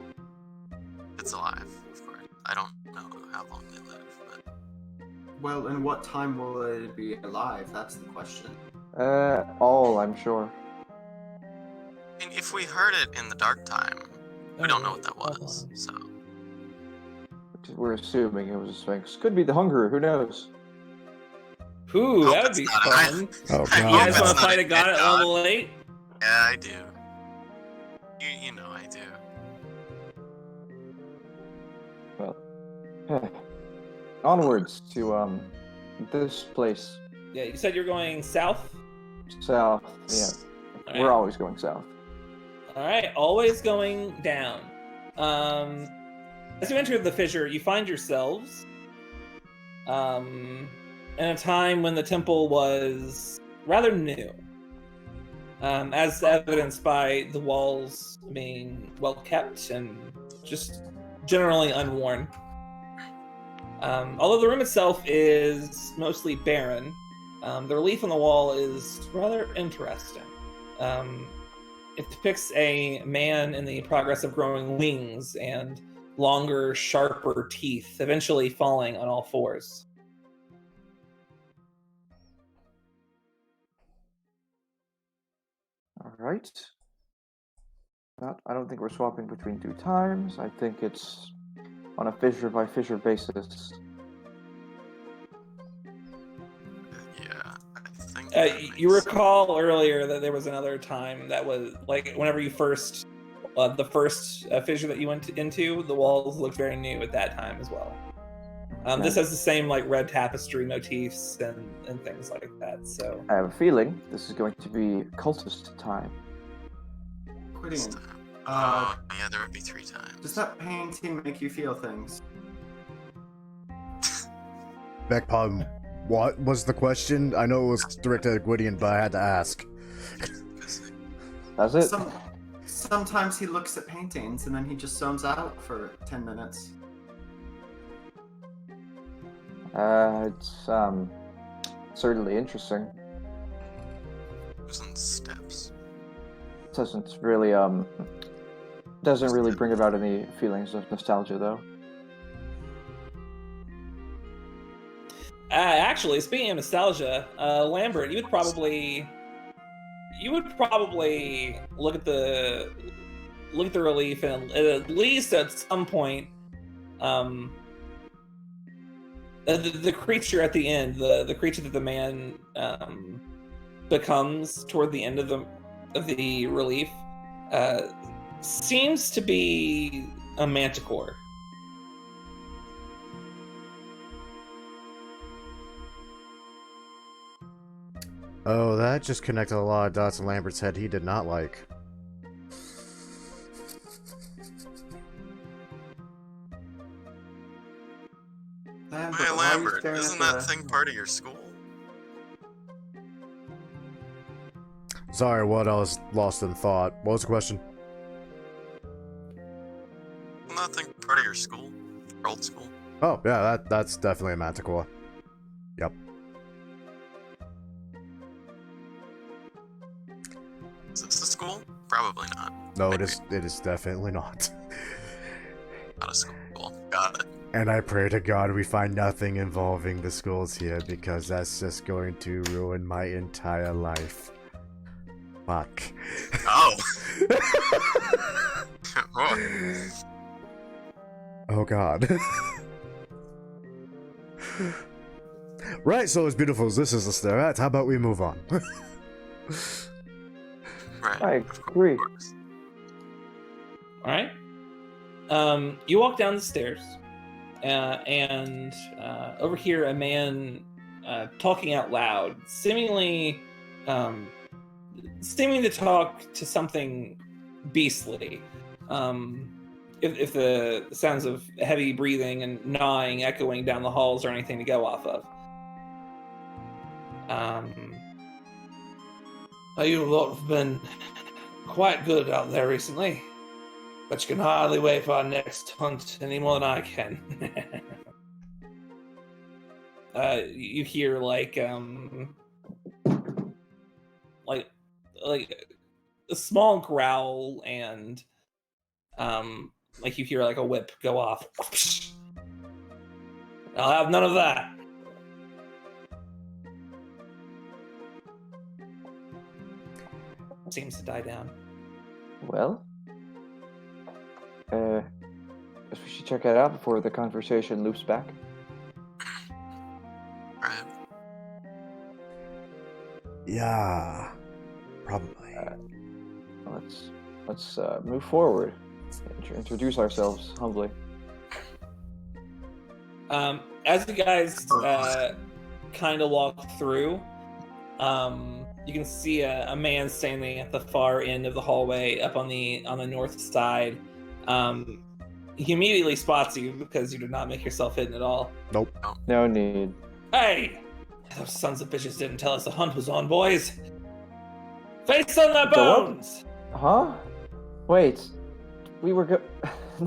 It's alive, of course. I don't know how long they live, but Well, in what time will it be alive? That's the question. All, I'm sure. I mean, if we heard it in the dark time, we don't know what that was. So we're assuming it was a sphinx. Could be the Hungerer. Who knows? Ooh, Hope that would it's be not. fun. Oh, I You hope guys it's want to not fight a dead god at level 8? Yeah, I do. You know I do. Well, onwards to this place Yeah, you said you're going south? south. Yeah, All we're right. always going south. Alright, always going down. As you enter the fissure, you find yourselves in a time when the temple was rather new. As evidenced by the walls being well kept and just generally unworn. Although the room itself is mostly barren, the relief on the wall is rather interesting. It depicts a man in the progress of growing wings and longer, sharper teeth, eventually falling on all fours. All right. I don't think we're swapping between 2 times. I think it's on a fissure by fissure basis. Yeah, I think. You recall earlier that there was another time that was like whenever you first, the first fissure that you went into, the walls looked very new at that time as well. This has the same like red tapestry motifs and things like that. So I have a feeling this is going to be cultist time. Quitting. Oh, yeah, there would be 3 times. Does that painting make you feel things? Beg pardon. What was the question? I know it was directed at Gwydion, but I had to ask. That's it. Sometimes he looks at paintings and then he just zones out for 10 minutes. It's certainly interesting. Using steps. Doesn't really bring about any feelings of nostalgia though. Actually, speaking of nostalgia, Lambert, you would probably look at the relief and at least at some point, the creature at the end, the creature that the man becomes toward the end of the relief, seems to be a manticore. Oh, that just connected a lot of dots in Lambert's head he did not like. Hey, Lambert, isn't that thing part of your school? Sorry, what? I was lost in thought. What was the question? Isn't that thing part of your school? Your old school? Oh, yeah, that's definitely a manticore. Yep. Is this the school? Probably not. No, Maybe. it is definitely not. Not a school. Got it. And I pray to God we find nothing involving the schools here, because that's just going to ruin my entire life. Fuck. Oh. Oh God. Right, so as beautiful as this is to stare at, how about we move on? Right. I agree. All right. You walk down the stairs, and overhear a man talking out loud, seeming to talk to something beastly. If the sounds of heavy breathing and gnawing echoing down the halls are anything to go off of. You lot have been quite good out there recently, but you can hardly wait for our next hunt any more than I can. You hear like a small growl and like you hear like a whip go off. I'll have none of that. Seems to die down. Well, we should check it out before the conversation loops back. Right. Yeah, probably. Let's move forward. Introduce ourselves humbly. As you guys kind of walk through, you can see a man standing at the far end of the hallway up on the north side. He immediately spots you because you did not make yourself hidden at all. Nope. No need. Hey! Those sons of bitches didn't tell us the hunt was on, boys! Face on their bones! Huh? Wait. We were good.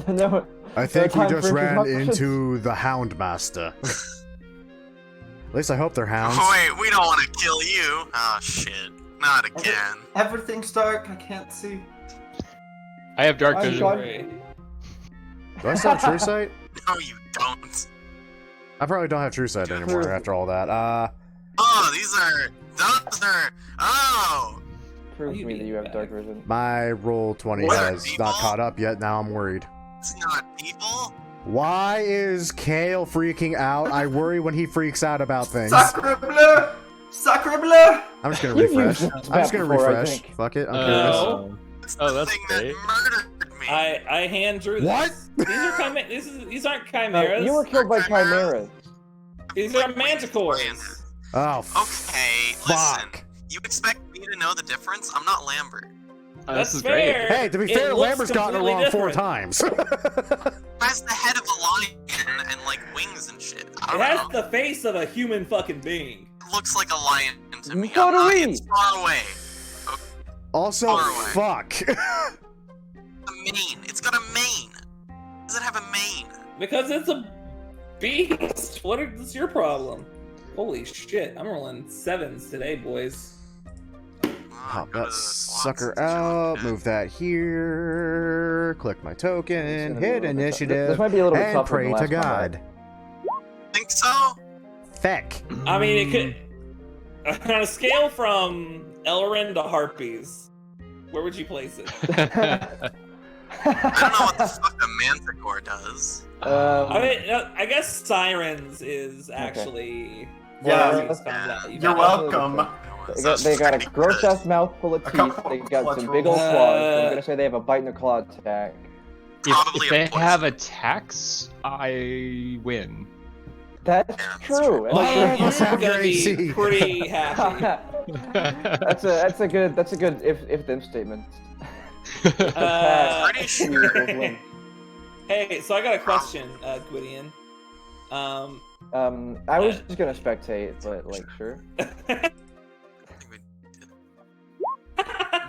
No. I think we time just for ran introductions? into the Hound Master. At least I hope they're hounds. Oh, wait, we don't want to kill you. Oh, shit. Not again. Everything's dark. I can't see. I have dark I'm vision. gone. Great. Do I still have True Sight? No, you don't. I probably don't have True Sight anymore after all that. Oh, those are. Oh! Prove you me that being you have bad? dark vision. My roll 20 What? has People? not caught up yet. Now I'm worried. It's not people. Why is Kale freaking out? I worry when he freaks out about things. Sacre bleu! Sacre bleu! I'm just gonna You've refresh. used I'm this just gonna map before, I refresh. think. Fuck it. I'm curious. No. It's Oh, the that's thing great. that murdered me. I hand drew this. What? These are these aren't chimeras. You were killed by chimeras. These are manticores. Oh, Okay, listen. fuck. You expect me to know the difference? I'm not Lambert. That's This is fair. great. Hey, to be It fair, looks Lambert's gotten it completely wrong 4 different. times. Has the head of a lion and like wings and shit. I It don't has know. the face of a human fucking being. It looks like a lion to me. So I'm do not, we. it's far away. Also, Far away. fuck. A mane. It's got a mane. Does it have a mane? Because it's a beast. What's your problem? Holy shit, I'm rolling 7s today, boys. Pop Go to that the slots sucker and see what out, we get. move that here, click my It's token, gonna be a hit little bit tough. initiative, This might be a little bit and tougher pray than to last combat. God. Think so? Feck. I mean, it could. On a scale from Elrin to Harpies, where would you place it? I don't know what the fuck a manticore does. I mean, I guess Sirens is actually. Yeah, one of these combat you You're got. welcome. They got a gross ass mouth full of A teeth. couple They got clutch some big old rolls. claws. So I'm gonna say they have a bite and a claw attack. Probably If a they poison. have attacks, I win. That's that's true. true. That's Well, You're let's have your gonna be AC. pretty happy. that's a good if then statement. Uh, Pretty sure. Hey, so I got a question, Gwydion. I was just gonna spectate, but like sure.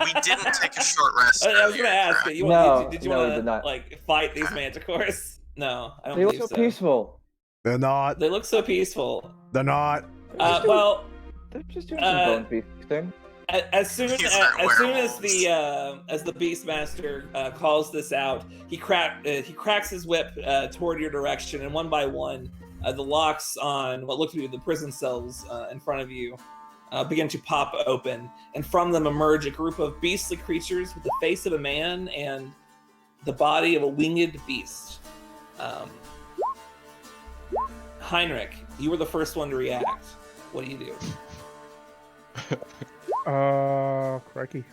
We didn't take a short rest. I was earlier, gonna ask, correct? you No, did you no, we want did to not. like fight these manticores? No, I don't They look believe so so. peaceful. They're not. They look so peaceful. They're not. Well, They're just doing some bone feasting. as soon These aren't as werewolves. the Beastmaster calls this out, he cracks his whip toward your direction, and one by one, the locks on what look to be the prison cells in front of you begin to pop open, and from them emerge a group of beastly creatures with the face of a man and the body of a winged beast. Heinrich, you were the first one to react. What do you do? Crikey.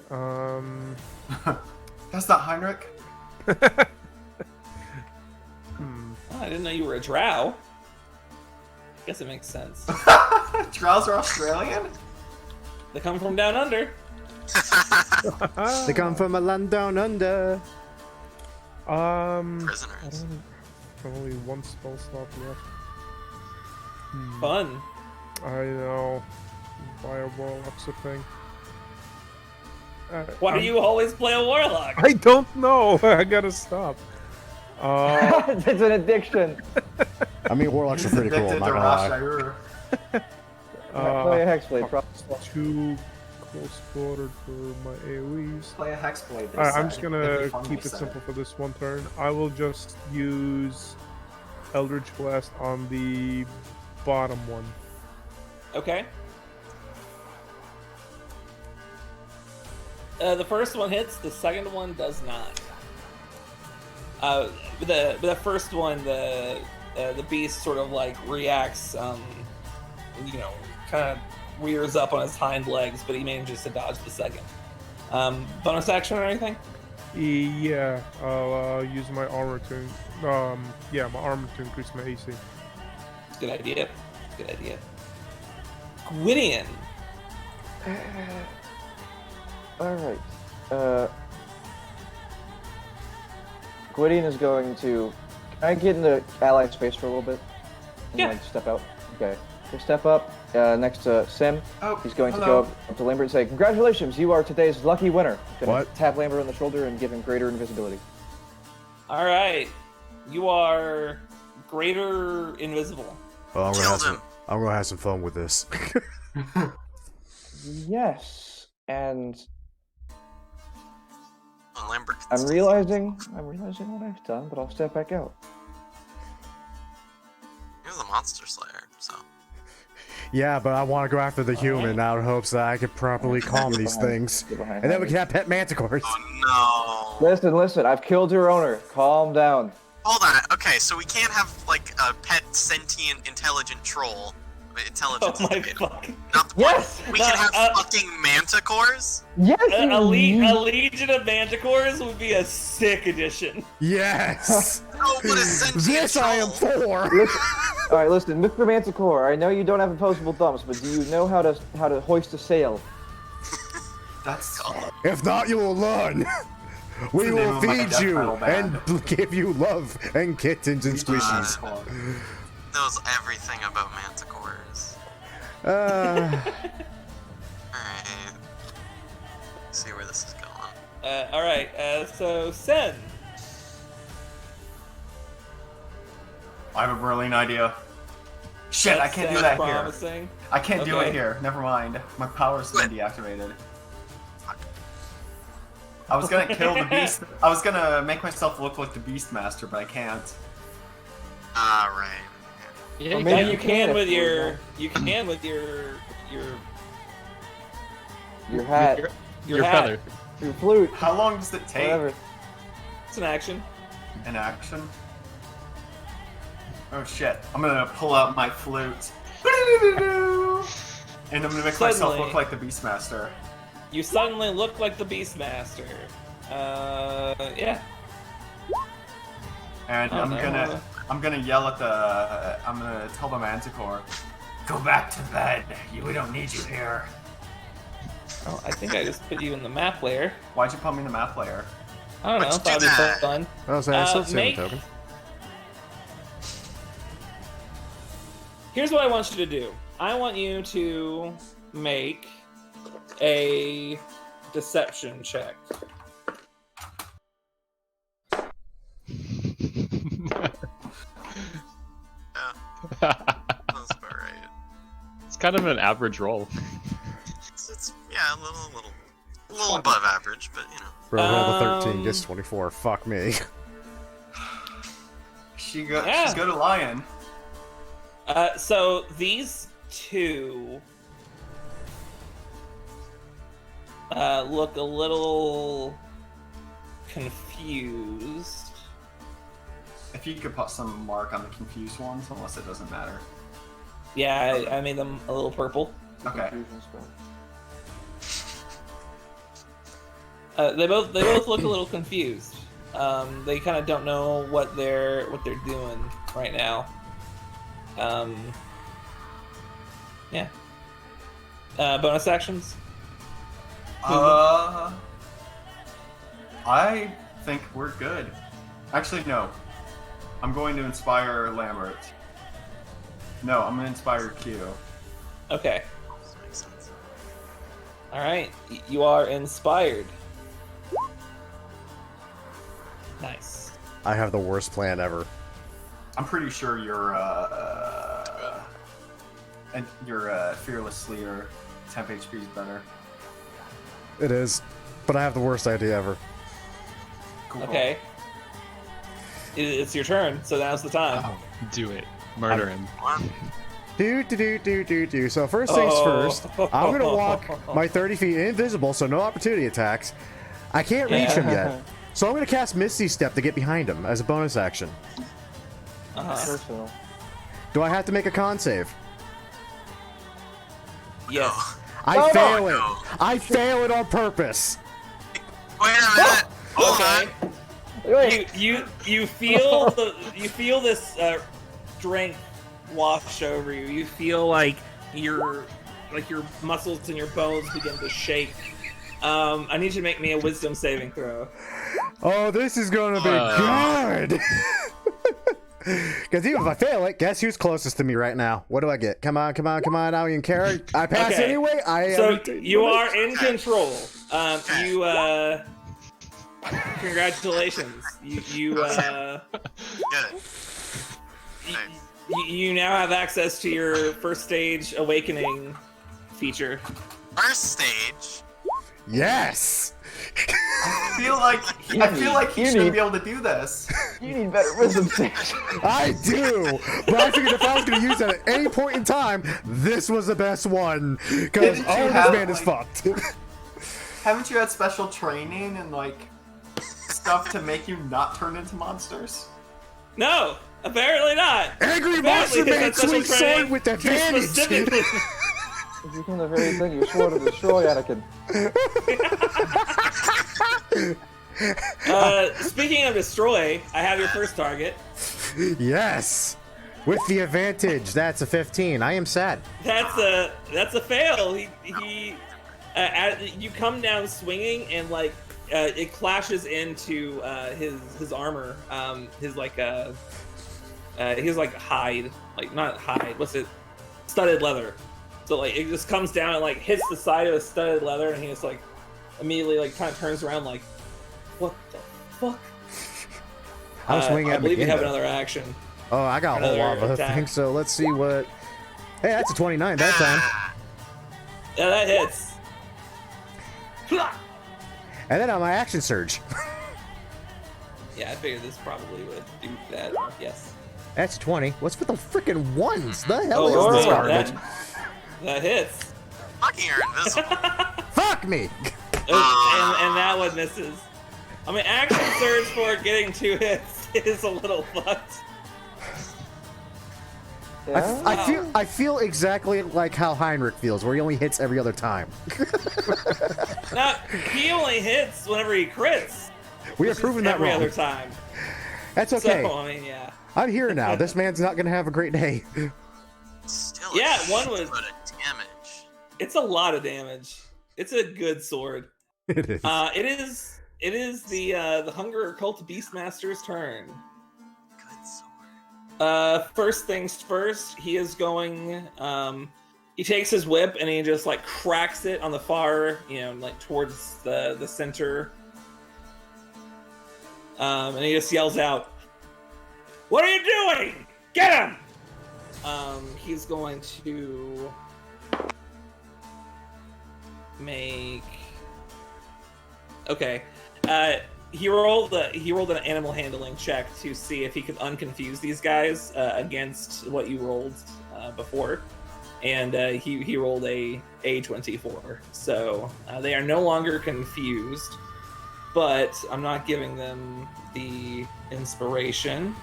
That's not Heinrich. Oh, I didn't know you were a drow. Guess it makes sense. Drows are Australian? They come from down under. They come from a land down under. I Prisoners. don't only one spell slot left. Fun. I know. Why a warlock's a thing. Why do you always play a warlock? I don't know. I gotta stop. It's an addiction. I mean, warlocks are pretty cool. I'm Addicted not to gonna lie. Rosh Play a hexblade. Too close quartered for my AoEs. Play a hexblade. they I'm say. just It'd gonna be fun, keep they it say. simple for this one turn. I will just use Eldritch Blast on the bottom one. Okay. The first one hits, the second one does not. The first one, the beast sort of like reacts, kind of rears up on his hind legs, but he manages to dodge the second. Bonus action or anything? Yeah, I'll use my armor to, my armor to increase my AC. Good idea. Good idea. Gwydion. Alright. Gwydion is going to... Can I get into ally space for a little bit? And, Yeah. like, step out? Okay. So step up next to Sim. Oh, He's going to hello. go up to Lambert and say, "Congratulations, you are today's lucky winner." Gonna What? tap Lambert on the shoulder and give him greater invisibility. All right. You are greater invisible. Well, I'm Killed him. gonna have some fun with this. Yes, and Oh, Lambert. I'm realizing what I've done, but I'll step back out. You're the monster slayer, so. Yeah, but I want to go after the human out of hopes that I can properly calm these things, Get behind and then we me. can have pet manticores. Oh no. Listen, I've killed your owner. Calm down. Hold on. Okay, so we can't have like a pet sentient intelligent troll. Oh Intelligence. my is good. fuck. Not the Yes! point. We can have fucking manticores. Yes! A legion of manticores would be a sick addition. Yes, Oh, what a sentient this troll. I am for. Listen, all right, listen, Mr. Manticore. I know you don't have opposable thumbs, but do you know how to hoist a sail? That's If not, you will learn. We the name will of my feed death you metal band. and give you love and kittens and squishies. Knows everything about manticores. Uh, Alright. See where this is going. All right. So Sen. I have a brilliant idea. Shit, I can't do that here. promising. I can't do Okay. it here. Never mind. My power's been deactivated. I was gonna kill the beast. I was gonna make myself look like the Beastmaster, but I can't. Alright. Yeah, Or you maybe Yeah, can. you can if with you your want. Your hat, Your hat. feather. your flute, How long does it take? whatever. It's an action. An action? Oh shit. I'm gonna pull out my flute. And I'm gonna make myself Suddenly- look like the Beastmaster. You suddenly look like the Beastmaster. Yeah. And Oh, I'm gonna yell at the I'm gonna tell the Manticore, go back to bed. We don't need you here. Oh, I think I just put you in the map layer. Why'd you put me in the map layer? I don't know. Let's do Thought it'd be that. fun. I was saying, still make- token. Here's what I want you to do. I want you to make a deception check. That's about right. It's kind of an average roll. It's yeah, a little above average, but you know. Bro, roll the 13, Um, gets 24. Fuck me. She's Yeah. good at lying. So these two look a little confused. If you could put some mark on the confused ones, unless it doesn't matter. Yeah, I made them a little purple. Okay. Confusion spell. They both look a little confused. They kind of don't know what they're doing right now. Yeah. Bonus actions. I think we're good. Actually, no. I'm going to inspire Lambert. No, I'm gonna inspire Q. Okay. This makes sense. All right. You are inspired. Nice. I have the worst plan ever. I'm pretty sure you're fearless sleer. Temp HP is better. It is, but I have the worst idea ever. Cool. Okay. It's your turn, so now's the time. Do it. Murder him. What? Do. So first things first, I'm gonna walk my 30 feet invisible, so no opportunity attacks. I can't reach him yet. So I'm gonna cast Misty Step to get behind him as a bonus action. Personal. Do I have to make a con save? Yes. I fail it. no. I fail it on purpose. Wait a minute. Hold on. Wait. You feel this strength wash over you. You feel like your muscles and your bones begin to shake. I need you to make me a wisdom saving throw. Oh, this is gonna be good. Because even if I fail it, guess who's closest to me right now? What do I get? Come on, I don't even care. I pass Okay. anyway. So you are in control. Congratulations. You Good. you now have access to your first stage awakening feature. First stage. Yes. I feel like he shouldn't be able to do this. You need better wisdom saves. I do, but I figured if I was going to use it at any point in time, this was the best one. Because Didn't you this have, man is fucked. Haven't you had special training and like stuff to make you not turn into monsters? No, apparently not. Angry Apparently, Monster Man, that's special sweet sword training with to advantage. specifically- If you become the very thing you swore to destroy, Anakin. Speaking of destroy, I have your first target. Yes, with the advantage. That's a 15. I am sad. That's a fail. You come down swinging and like it clashes into his armor. His hide, like not hide. What's it? Studded leather. So like it just comes down and like hits the side of the studded leather, and he just like immediately like kind of turns around like, what the fuck? I'm swinging I at him believe you again, have though. another action. Oh, I got a whole lot of Another other attack. things, so let's see what... Hey, that's a 29 that time. Yeah, that hits. And then on my action surge. Yeah, I figured this probably would do that. Yes. That's 20. What's with the freaking ones? The hell Oh, is this Lord, garbage? that hits. Fucking you're invisible. Fuck me! And that one misses. I mean, action surge for getting 2 hits is a little fucked. Yeah? I feel exactly like how Heinrich feels, where he only hits every other time. Now, he only hits whenever he crits. We which have is proven that every wrong. other time. That's okay. So, I mean, yeah. I'm here now. This man's not gonna have a great day. Still Yeah, a one was- shitload of damage. It's a lot of damage. It's a good sword. It is. It is the Hunger Occult Beastmaster's turn. Good sword. First things first, he is going. He takes his whip and he just like cracks it on the far, like towards the center. And he just yells out, "What are you doing? Get him!" He's going to make. Okay. He rolled an animal handling check to see if he could unconfuse these guys against what you rolled before, and he rolled a 24. So they are no longer confused, but I'm not giving them the inspiration,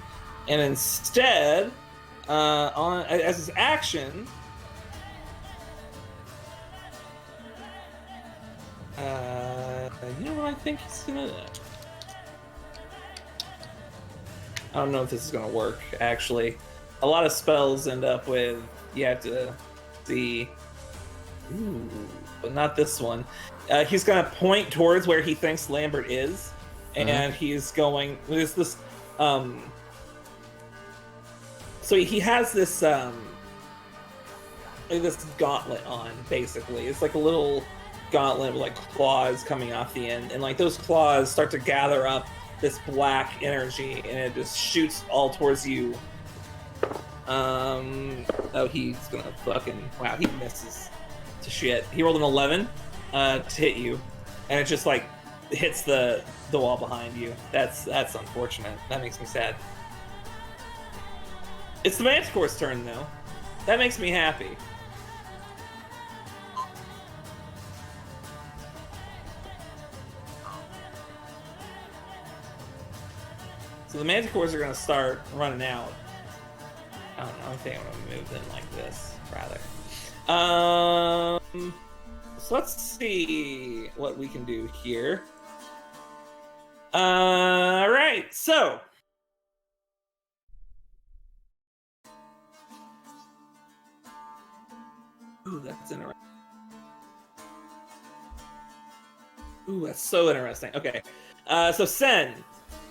and instead, as his action. You know what I think he's gonna. I don't know if this is gonna work. Actually, a lot of spells end up with you have to see. Ooh, but not this one. He's gonna point towards where he thinks Lambert is, and he's going. There's this. So he has this. This gauntlet on. Basically, it's like a little gauntlet with like claws coming off the end, and like those claws start to gather up this black energy, and it just shoots all towards you. Oh, he's gonna fucking wow! He misses to shit. He rolled an 11 to hit you, and it just like hits the wall behind you. That's unfortunate. That makes me sad. It's the Manticore's turn though. That makes me happy. So the manticores are gonna start running out. I don't know. I think I'm gonna move them like this, rather. So let's see what we can do here. All right. So. Ooh, that's interesting. Ooh, that's so interesting. Okay. So Sen,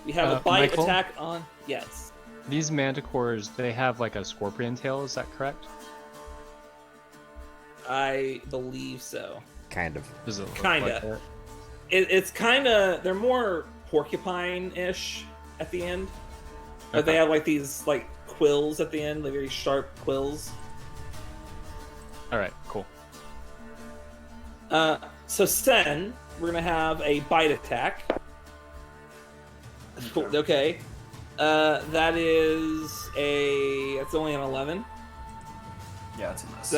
we have a bite Michael? attack on. Yes. These manticores, they have like a scorpion tail, is that correct? I believe so. Kind of. Does it look Kinda. like that? It's kind of, they're more porcupine-ish at the end. But they have like these like quills at the end, like very sharp quills. Alright, cool. So Sen, we're gonna have a bite attack. Okay. That is that's only an 11. Yeah, it's a miss.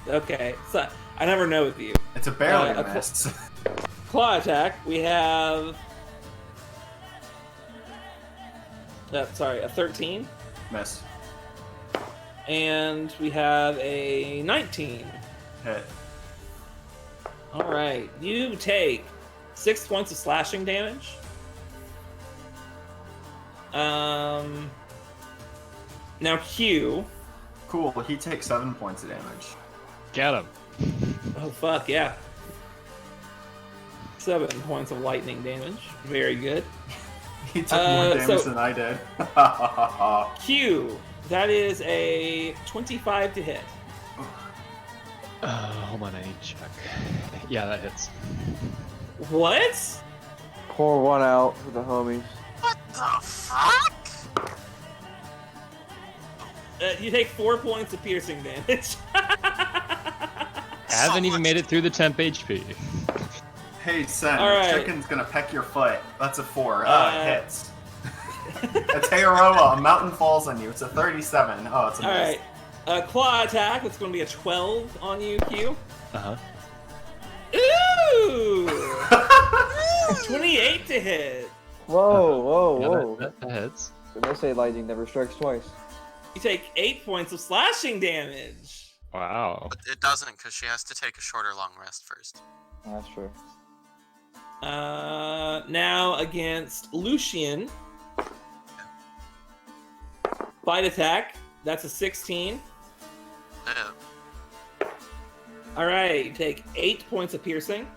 Okay. So I never know with you. It's a barely a a miss. Claw attack. We have. Sorry, a 13. Miss. And we have a 19. Hit. All right. You take 6 points of slashing damage. Now Q. Cool, he takes 7 points of damage. Get him. Oh fuck yeah. 7 points of lightning damage. Very good. He took more damage than I did. Q. That is a 25 to hit. Hold on, I need to check. Yeah, that hits. What? Pour one out for the homies. What the fuck? You take 4 points of piercing damage. Haven't even made it through the temp HP. Hey, Sen, All right. chicken's gonna peck your foot. That's a 4. Hits. A Tearoa, a mountain falls on you. It's a 37. Oh, it's a miss. Alright. Claw attack, that's going to be a 12 on you, Q. Uh-huh. Ooh! 28 to hit. Whoa, Yeah, whoa. that hits. Did they say lightning never strikes twice? You take 8 points of slashing damage. Wow. But it doesn't, because she has to take a shorter long rest first. That's true. Now against Lucian. Bite attack. That's a 16. Yeah. Alright, you take 8 points of piercing.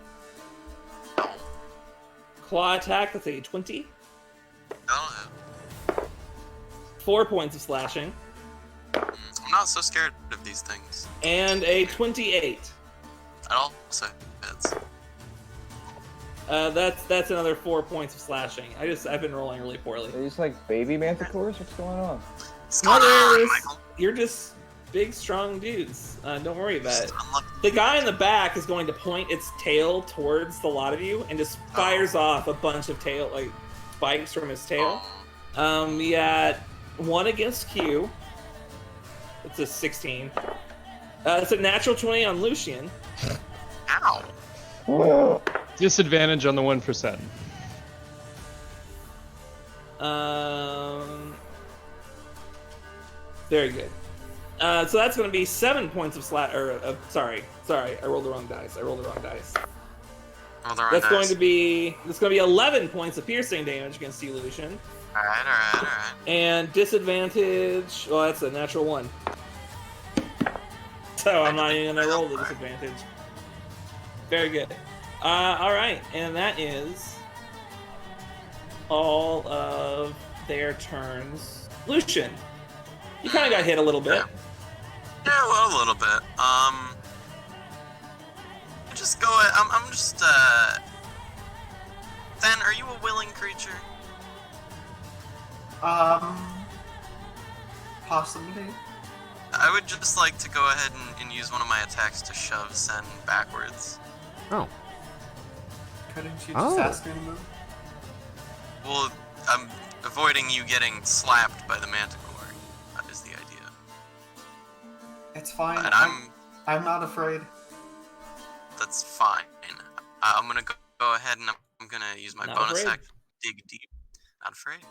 Claw attack, that's a 20. Oh, 4 points of slashing. I'm not so scared of these things. And a 28. That also hits. That's another 4 points of slashing. I've been rolling really poorly. Are these like baby manticores? What's going on? What's going on, Michael? You're just big, strong dudes. Don't worry about it. Just unlucky. The guy in the back is going to point its tail towards the lot of you and just fires off a bunch of spikes from his tail. We got 1 against Q. It's a 16. It's a natural 20 on Lucian. Ow. Disadvantage on the 1%. Very good. So that's going to be 7 points of sorry, I rolled the wrong dice. Well, they're That's nice. going to be 11 points of piercing damage against you, Lucian. Alright. And disadvantage. Well, that's a natural 1. So I'm not even gonna roll the disadvantage. Very good. All right, and that is all of their turns. Lucian, you kind of got hit a little bit. Yeah, well, a little bit. Just go ahead. I'm just, Then, are you a willing creature? Possibly. I would just like to go ahead and use one of my attacks to shove Sen backwards. Oh. Couldn't you just ask her to move? Well, I'm avoiding you getting slapped by the manticore. That is the idea. It's fine. And I'm not afraid. That's fine. I'm gonna go ahead and I'm gonna use my Not bonus afraid. action. Dig deep. Not afraid.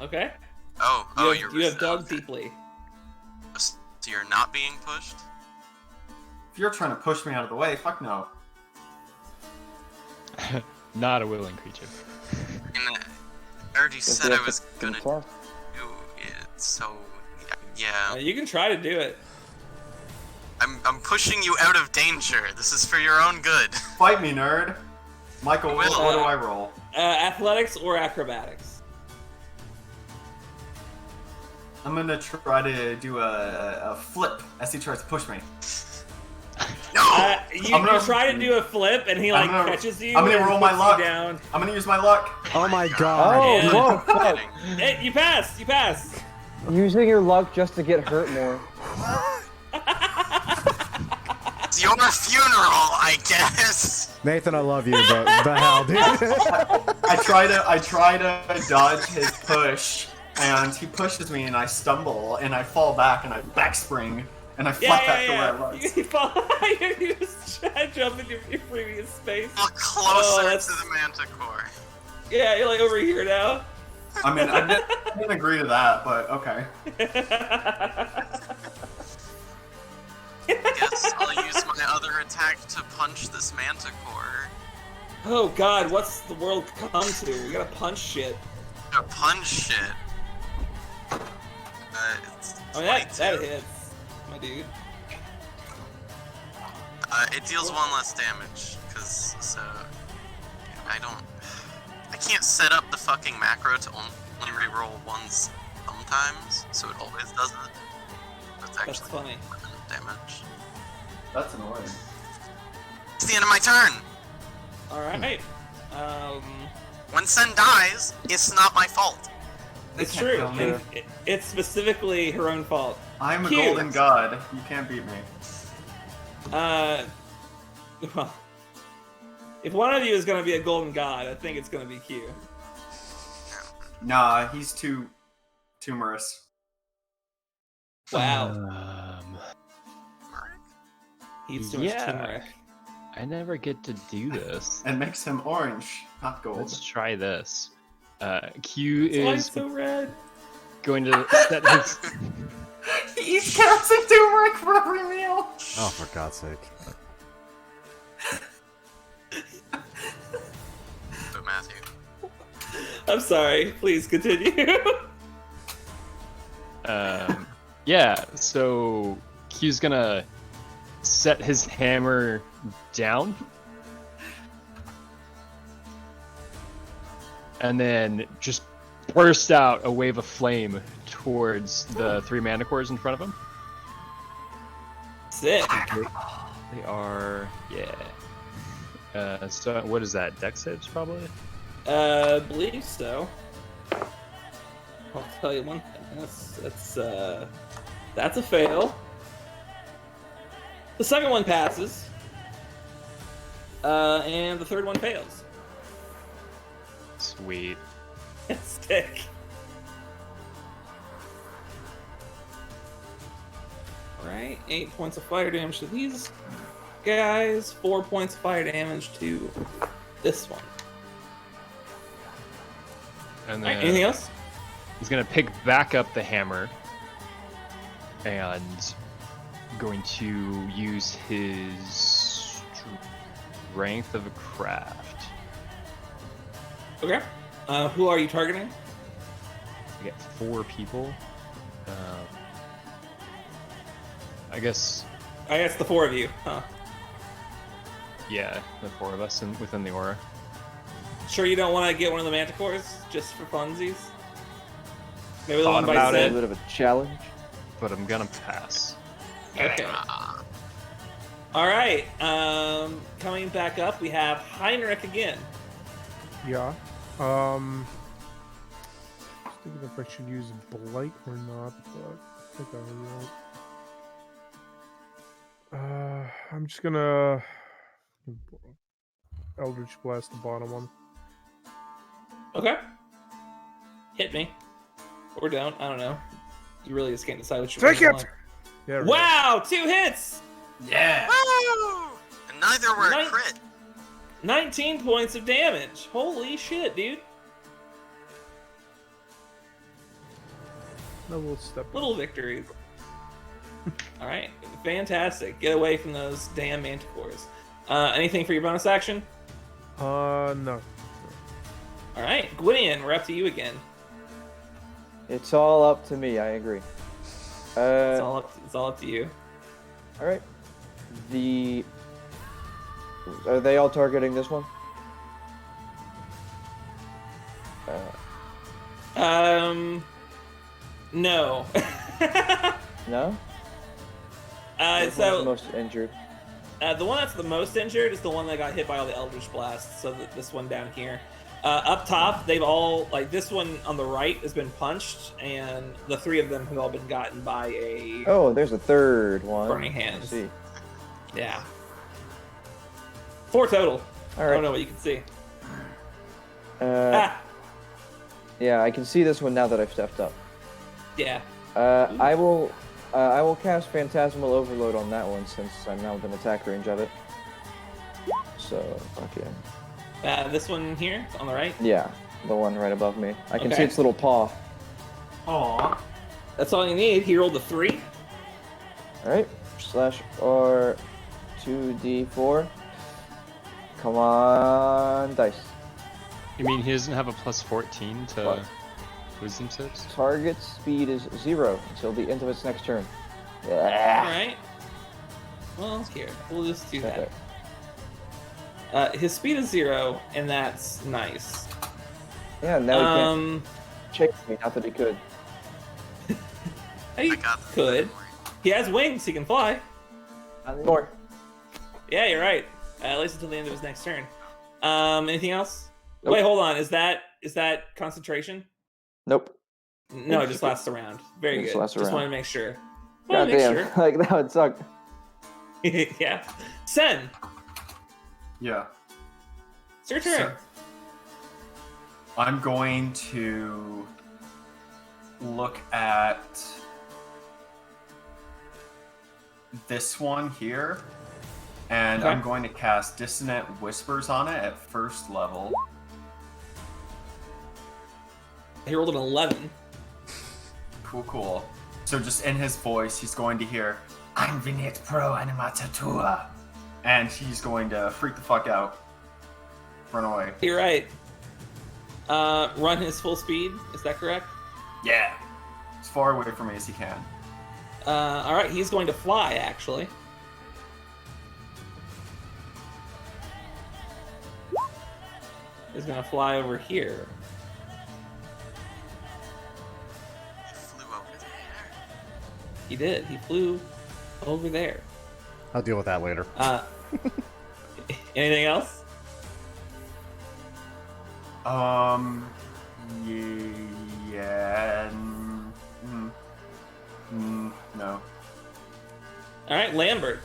Okay. Oh, you you're have dug okay. deeply. So you're not being pushed? If you're trying to push me out of the way, fuck no. Not a willing creature. And I already Does said he I have was to gonna contest? do it, so yeah. You can try to do it. I'm pushing you out of danger. This is for your own good. Fight me, nerd. Michael, what Will. do I roll? Athletics or acrobatics? I'm gonna try to do a flip as he tries to push me. No! You I'm gonna- try to do a flip, and he I'm gonna- catches you. I'm gonna and roll my puts you luck. down. I'm gonna use my luck. Oh my god. Oh, Yeah. whoa, fuck. Hey, you pass. You pass. Using your luck just to get hurt more. It's your funeral, I guess. Nathan, I love you, but the hell, dude. I try to dodge his push, and he pushes me, and I stumble, and I fall back, and I backspring, and I flop back to where I was. You fall. You just try to jump into your previous space. Look closer that's- to the manticore. Yeah, you're like over here now. I mean, I didn't agree to that, but okay. Guess I'll use my other attack to punch this manticore. Oh god, what's the world come to? We gotta punch shit. A punch shit. It's I mean, that 22. hits, my dude. It deals 1 less damage, I can't set up the fucking macro to only reroll ones sometimes, so it always does it. That's That's actually funny. damage. That's annoying. It's the end of my turn! Alright. When Sen dies, it's not my fault. They It's can't true. kill me. It's specifically her own fault. I'm a Cute. golden god. You can't beat me. Well, if one of you is gonna be a golden god, I think it's gonna be Q. Nah, he's too tumorous. Wow. He's too much yeah. turmeric. I never get to do this. And makes him orange, not gold. Let's try this. Q Why is it's so red? going to set his. He eats carrots and turmeric for every meal. Oh, for God's sake. But Matthew. I'm sorry. Please continue. Yeah, so Q's gonna set his hammer down. And then just burst out a wave of flame towards the 3 manticores in front of him. Sick. They are, yeah. So what is that? Dex saves probably? Believe so. I'll tell you one thing. That's a fail. The second one passes. And the third one fails. Sweet. Stick. Alright, 8 points of fire damage to these guys, 4 points of fire damage to this one. And Alright, then anything else? he's gonna pick back up the hammer and going to use his strength of a craft. Okay. Who are you targeting? I get 4 people. I guess, I guess the 4 of you, huh? yeah, the 4 of us within the aura. Sure you don't want to get one of the manticores just for funsies? Maybe the Thought one by about A Sid? bit of a challenge. But I'm gonna pass. Okay. Alright, coming back up, we have Heinrich again. Yeah. Just thinking if I should use Blight or not, but I think I will. I'm just gonna Eldritch Blast the bottom one. Okay. Hit me. Or don't, I don't know. You really just can't decide what you Take really it! want. Yeah. right. Wow, 2 hits! Yeah. Woo! And neither were a Nine- crit. 19 points of damage. Holy shit, dude. little step. Little victories. All right, fantastic. Get away from those damn manticores. Anything for your bonus action? No. All right, Gwydion, we're up to you again. It's all up to me. I agree. It's all up to you. All right. Are they all targeting this one? No. No. So Which one's the most injured. the one that's the most injured is the one that got hit by all the Eldritch Blasts. So this one down here. Up top, they've all, like, this one on the right has been punched, and the three of them have all been gotten by a... Oh, there's a third one. Burning Hands. I see. Yeah. 4 total. All I right. don't know what you can see. Yeah, I can see this one now that I've stepped up. Yeah. I will cast Phantasmal Overload on that one since I'm now within attack range of it. So, okay. This one here on the right. Yeah, the one right above me. I can see Okay. its little paw. Aw. That's all you need. He rolled a 3. Alright, slash R 2d4. Come on, dice. You mean he doesn't have a plus 14 to What? wisdom saves? Target speed is 0 until the end of its next turn. All right. Well, here we'll just do that. Okay. His speed is 0, and that's nice. Yeah, now he can't chase me. Not that he could. He I got this. could. Don't worry. He has wings. He can fly. Not anymore. Yeah, you're right. At least until the end of his next turn. Anything else? Nope. Wait, hold on. Is that concentration? Nope. No, it just lasts a round. Very Just good. lasts a Just round. want to make sure. God Wanna make damn. Like, that would suck. sure. Yeah. Sen, Yeah. it's your turn. So, I'm going to look at this one here, and Okay. I'm going to cast Dissonant Whispers on it at first level. He rolled an 11. Cool. So just in his voice, he's going to hear, "I'm Vignette Pro Animatatua," and he's going to freak the fuck out, run away. You're right. Run his full speed. Is that correct? Yeah, as far away from me as he can. All right. He's going to fly. Actually. He's going to fly over here. He flew over there. He did. He flew over there. I'll deal with that later. Anything else? Yeah. No. All right, Lambert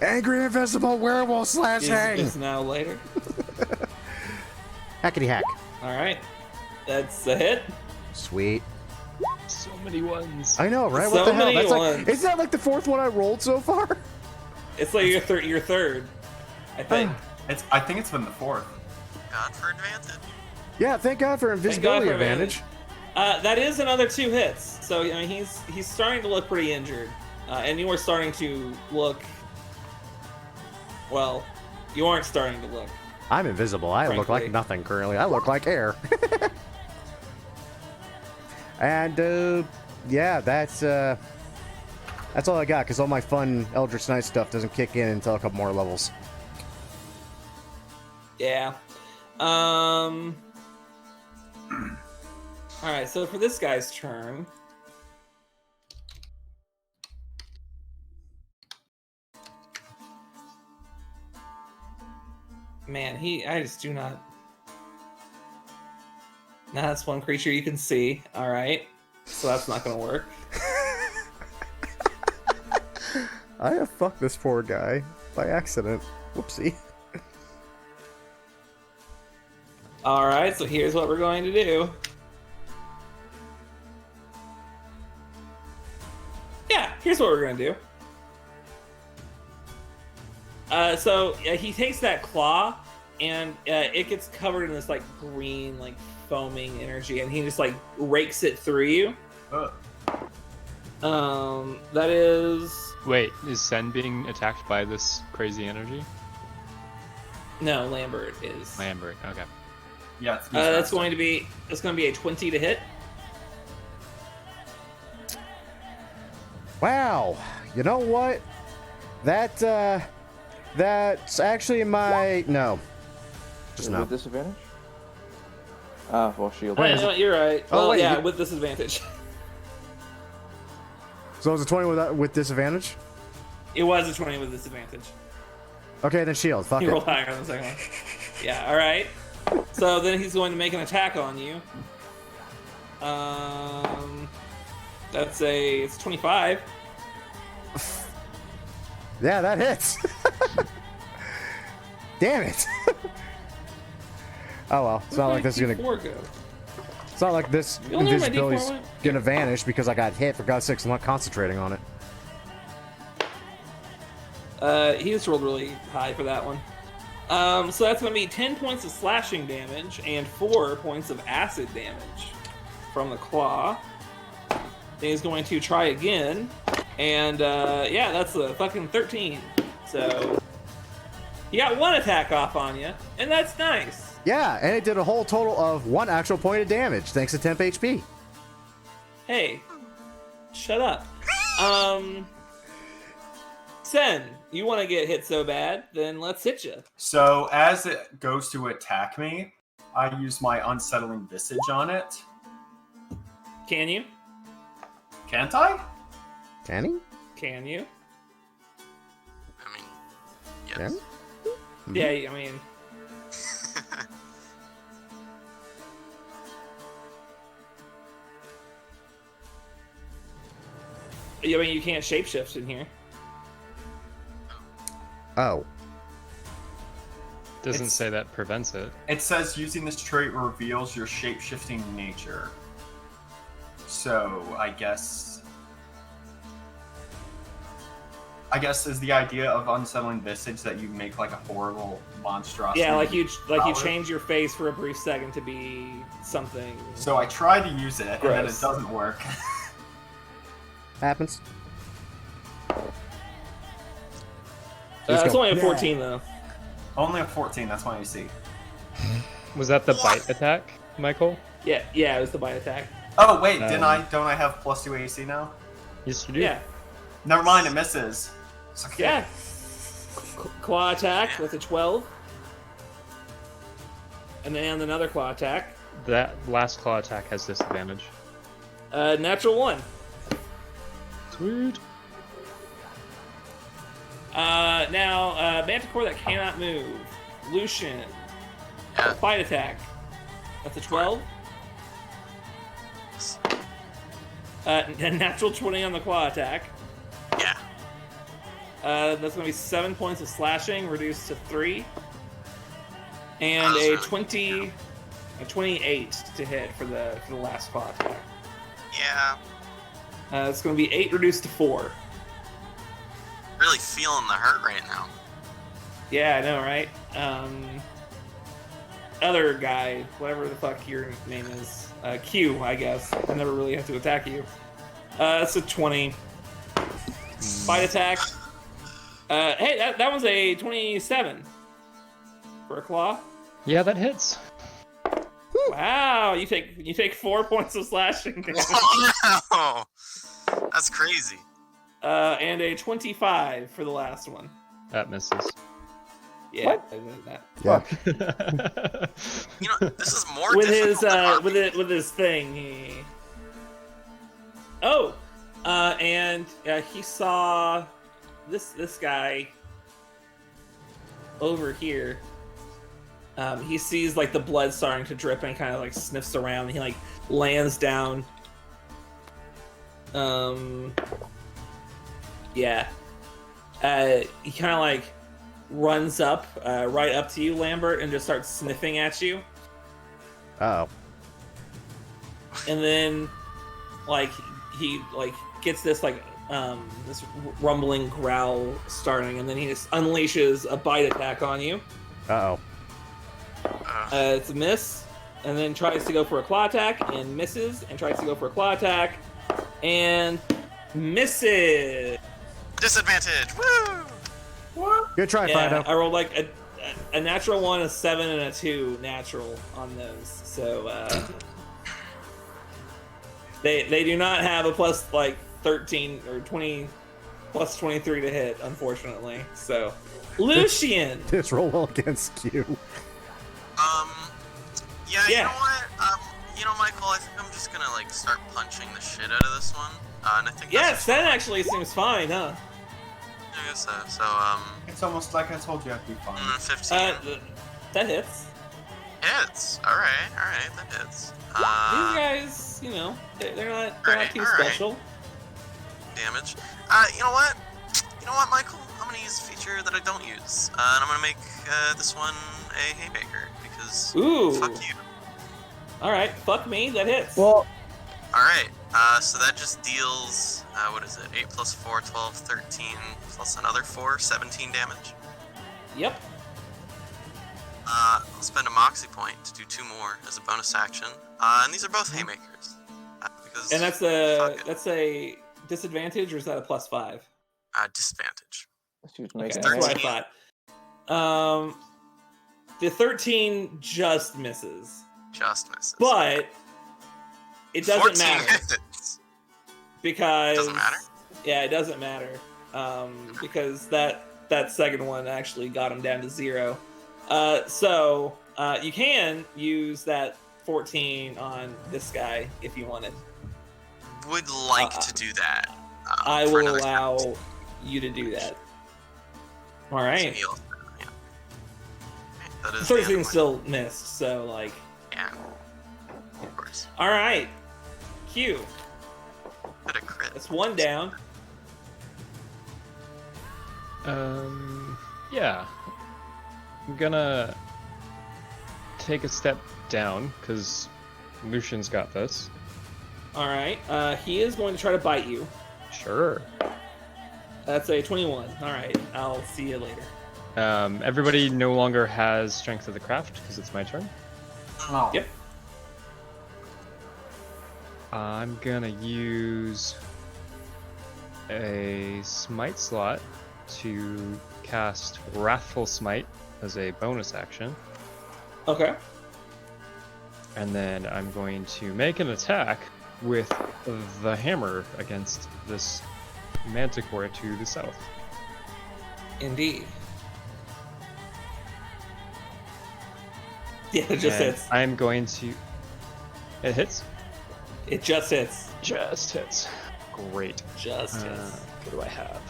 Angry invisible werewolf slashing. is now later. Hackety hack. All right, that's a hit. Sweet. So many ones. I know, right? So What the hell? many That's ones. like, isn't that like the fourth one I rolled so far? It's like your third, I think. I think it's been the fourth. God for advantage. Yeah, thank God for invisibility for advantage. That is another 2 hits. So I mean, he's starting to look pretty injured, and you are starting to look. Well, you aren't starting to look. I'm invisible. I look like Frankly. nothing currently. I look like air. And yeah, that's all I got because all my fun Eldritch Knight stuff doesn't kick in until a couple more levels. Yeah. All right. So for this guy's turn. Man, I just do not. Nah, that's one creature you can see. All right. So that's not going to work. I have fucked this poor guy by accident. Whoopsie. All right. So here's what we're going to do. Yeah, here's what we're going to do. He takes that claw, and it gets covered in this like green, like foaming energy, and he just like rakes it through you. Ugh. That is Wait, is Sen being attacked by this crazy energy? no Lambert is. Lambert. Okay. Yeah, it's That's going to be a 20 to hit. Wow. You know what? That's actually no. Just no. With disadvantage? Ah, well, shield. Wait, No, you're right. Oh, Well, wait, yeah, you- with disadvantage. So it was a 20 with disadvantage? It was a 20 with disadvantage. Okay, then shield. Fuck He it. rolled higher on the second one. Yeah, all right. So then he's going to make an attack on you. It's 25. Yeah, that hits. Damn it. Oh well, it's not like this is gonna. D4 go? It's not like this You only have my invisibility's D4 one? gonna vanish because I got hit. For God's sakes, I'm not concentrating on it. He just rolled really high for that one. So that's going to be 10 points of slashing damage and 4 points of acid damage from the claw. Then he's going to try again, and yeah, that's a fucking 13. So you got one attack off on you, and that's nice. Yeah, and it did a whole total of 1 actual point of damage thanks to temp HP. Hey, shut up. Sen, you want to get hit so bad, then let's hit you. So as it goes to attack me, I use my unsettling visage on it. Can you? Can't I? Can he? Can you? I mean, yes. Can? Yeah, I mean, you can't shapeshift in here. Oh. Doesn't It's- say that prevents it. It says using this trait reveals your shape-shifting nature. So I guess is the idea of unsettling visage that you make like a horrible monstrosity. Yeah, like you power? change your face for a brief second to be something. So I try to use it, and then it Gross. doesn't work. Happens. It's only a 14 though. Only a 14. That's my AC. Was that the bite attack, Michael? Yeah, it was the bite attack. Oh wait, Don't I have +2 AC now? Yes, you do. Yeah, Never mind, it misses. It's okay. yeah. Claw attack with a 12, and then another claw attack. That last claw attack has disadvantage. Natural 1. Sweet. Now, Manticore that cannot move. Lucian. Yeah. Fight attack. That's a 12. A natural 20 on the claw attack. Yeah. That's going to be 7 points of slashing, reduced to 3. And That's a really 20, a 28 to hit for the last claw attack. Yeah. It's going to be 8 reduced to 4. Really feeling the hurt right now. Yeah, I know, right? Other guy, whatever the fuck your name is, Q, I guess. I never really have to attack you. That's a 20. Fight attack. Hey, that was a 27 for a claw. Yeah, that hits. Wow, you take 4 points of slashing damage. Wow. That's crazy. And a 25 for the last one. That misses. Yeah, What? I did that. Yeah. You know, this is more with difficult his than our- with his thing. And he saw this guy over here. He sees like the blood starting to drip and kind of like sniffs around. And he like lands down. Yeah. He kind of like runs up right up to you, Lambert, and just starts sniffing at you. Oh. And then like he like gets this like this rumbling growl starting, and then he just unleashes a bite attack on you. Uh-oh. It's a miss, and then tries to go for a claw attack and misses, and tries to go for a claw attack and Misses. Disadvantage. Woo! Good try, Yeah, Fido. I rolled like a natural 1, a 7, and a 2 natural on those. So they do not have a plus like 13 or 20 plus 23 to hit, unfortunately. So Lucian. Just roll well against you. Yeah, Yeah. you know what? Michael, I think I'm just gonna like start punching the shit out of this one. And I think Yes, that's that actually seems fine, huh? I guess so. So, It's almost like I told you I'd be fine. 15 That hits. hits. All right, that hits. These guys, they're not too all right. special. Damage. You know what, Michael? I'm gonna use a feature that I don't use, and I'm gonna make this one a haymaker because Ooh. fuck you. All right, fuck me, that hits. Well, All right. So that just deals. What is it? 8 plus 4, 12, 13 plus another 4, 17 damage. Yep. I'll spend a moxie point to do 2 more as a bonus action. And these are both haymakers. Because And that's fuck it. a disadvantage, or is that a +5? Disadvantage. she was Okay, making that's what I 13. thought. The 13 just misses, Just misses. but it doesn't 14 matter hits. because Doesn't matter? Yeah, it doesn't matter because that second one actually got him down to 0. So you can use that 14 on this guy if you wanted. Would like to do that. I for will another allow turn. you to do that. All So right. heal. Yeah. Okay, that is 13 the still missed, so like. Yeah. Of course. All right. Q. Bit of crit. That's 1 down. Yeah. I'm gonna take a step down because Lucian's got this. All right. He is going to try to bite you. Sure. That's a 21. All right. I'll see you later. Everybody no longer has Strength of the Craft because it's my turn. Oh. Yep. I'm gonna use a Smite slot to cast Wrathful Smite as a bonus action. Okay. And then I'm going to make an attack with the hammer against this manticore to the south. Indeed. Yeah, it just And hits. I'm going to. It hits? It just hits. Just hits. Great. Just hits. What do I have?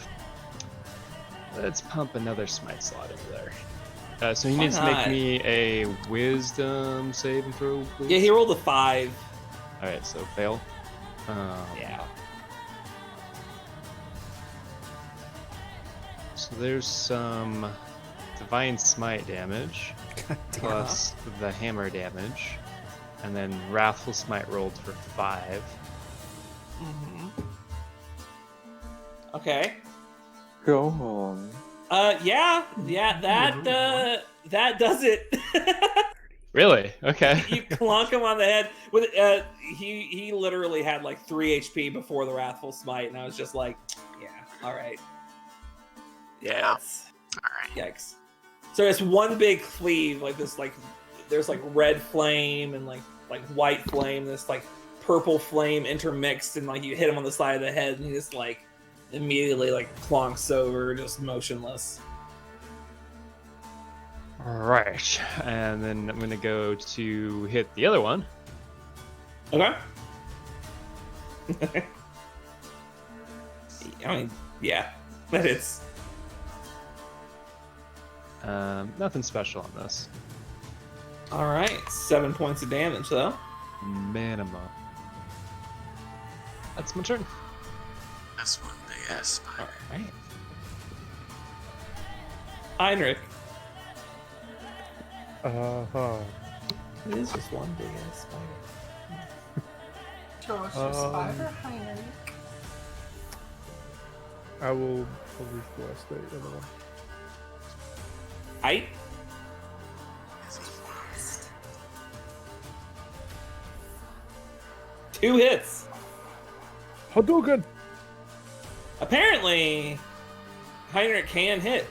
Let's pump another Smite slot into there. So he Why needs to make not? me a Wisdom save and throw, please. Yeah, he rolled a 5. Alright, so fail. Yeah. So there's some Divine Smite damage, plus the hammer damage, and then Wrathful Smite rolled for 5. Mm-hmm. Okay. go on. Yeah, that does it. Really? Okay. You clunk him on the head with he literally had like 3 HP before the Wrathful Smite, and I was just like, yeah, all right. Yeah, that's All right. yikes. So it's one big cleave, like this, like there's like red flame and like white flame, this like purple flame intermixed, and like you hit him on the side of the head, and he just like immediately like plonks over, just motionless. Alright. And then I'm gonna go to hit the other one. Okay. I mean, yeah, that is. Nothing special on this. All right, 7 points of damage though. Minimum. That's my turn. That's one big ass spider. All right. Heinrich. It is just one big ass spider. Show us your spider, Heinrich. I will request the other one. Height. Is he fast? 2 hits. Hadouken! Apparently, Heinrich can hit.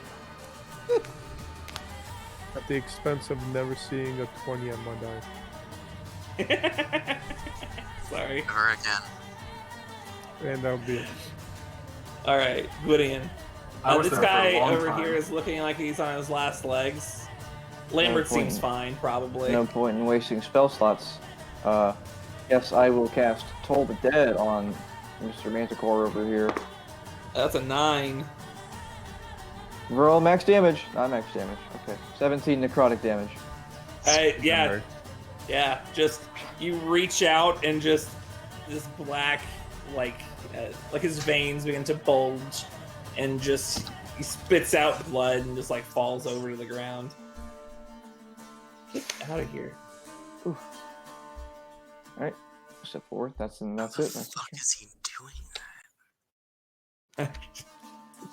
At the expense of never seeing a 20 on my die. Sorry. Never again. And that would be it. All right, Gwydion. I was This there for a guy long over time. here is looking like he's on his last legs. Lambert point. seems fine, probably. No point in wasting spell slots. Yes, I will cast Toll the Dead on Mr. Manticore over here. That's a 9. Roll max damage. Not max damage. Okay. 17 necrotic damage. Yeah, yeah. Just you reach out and just this black, like his veins begin to bulge, and just he spits out blood and just like falls over to the ground. Get out of here. Alright. Step forward. That's it. What the fuck is he doing?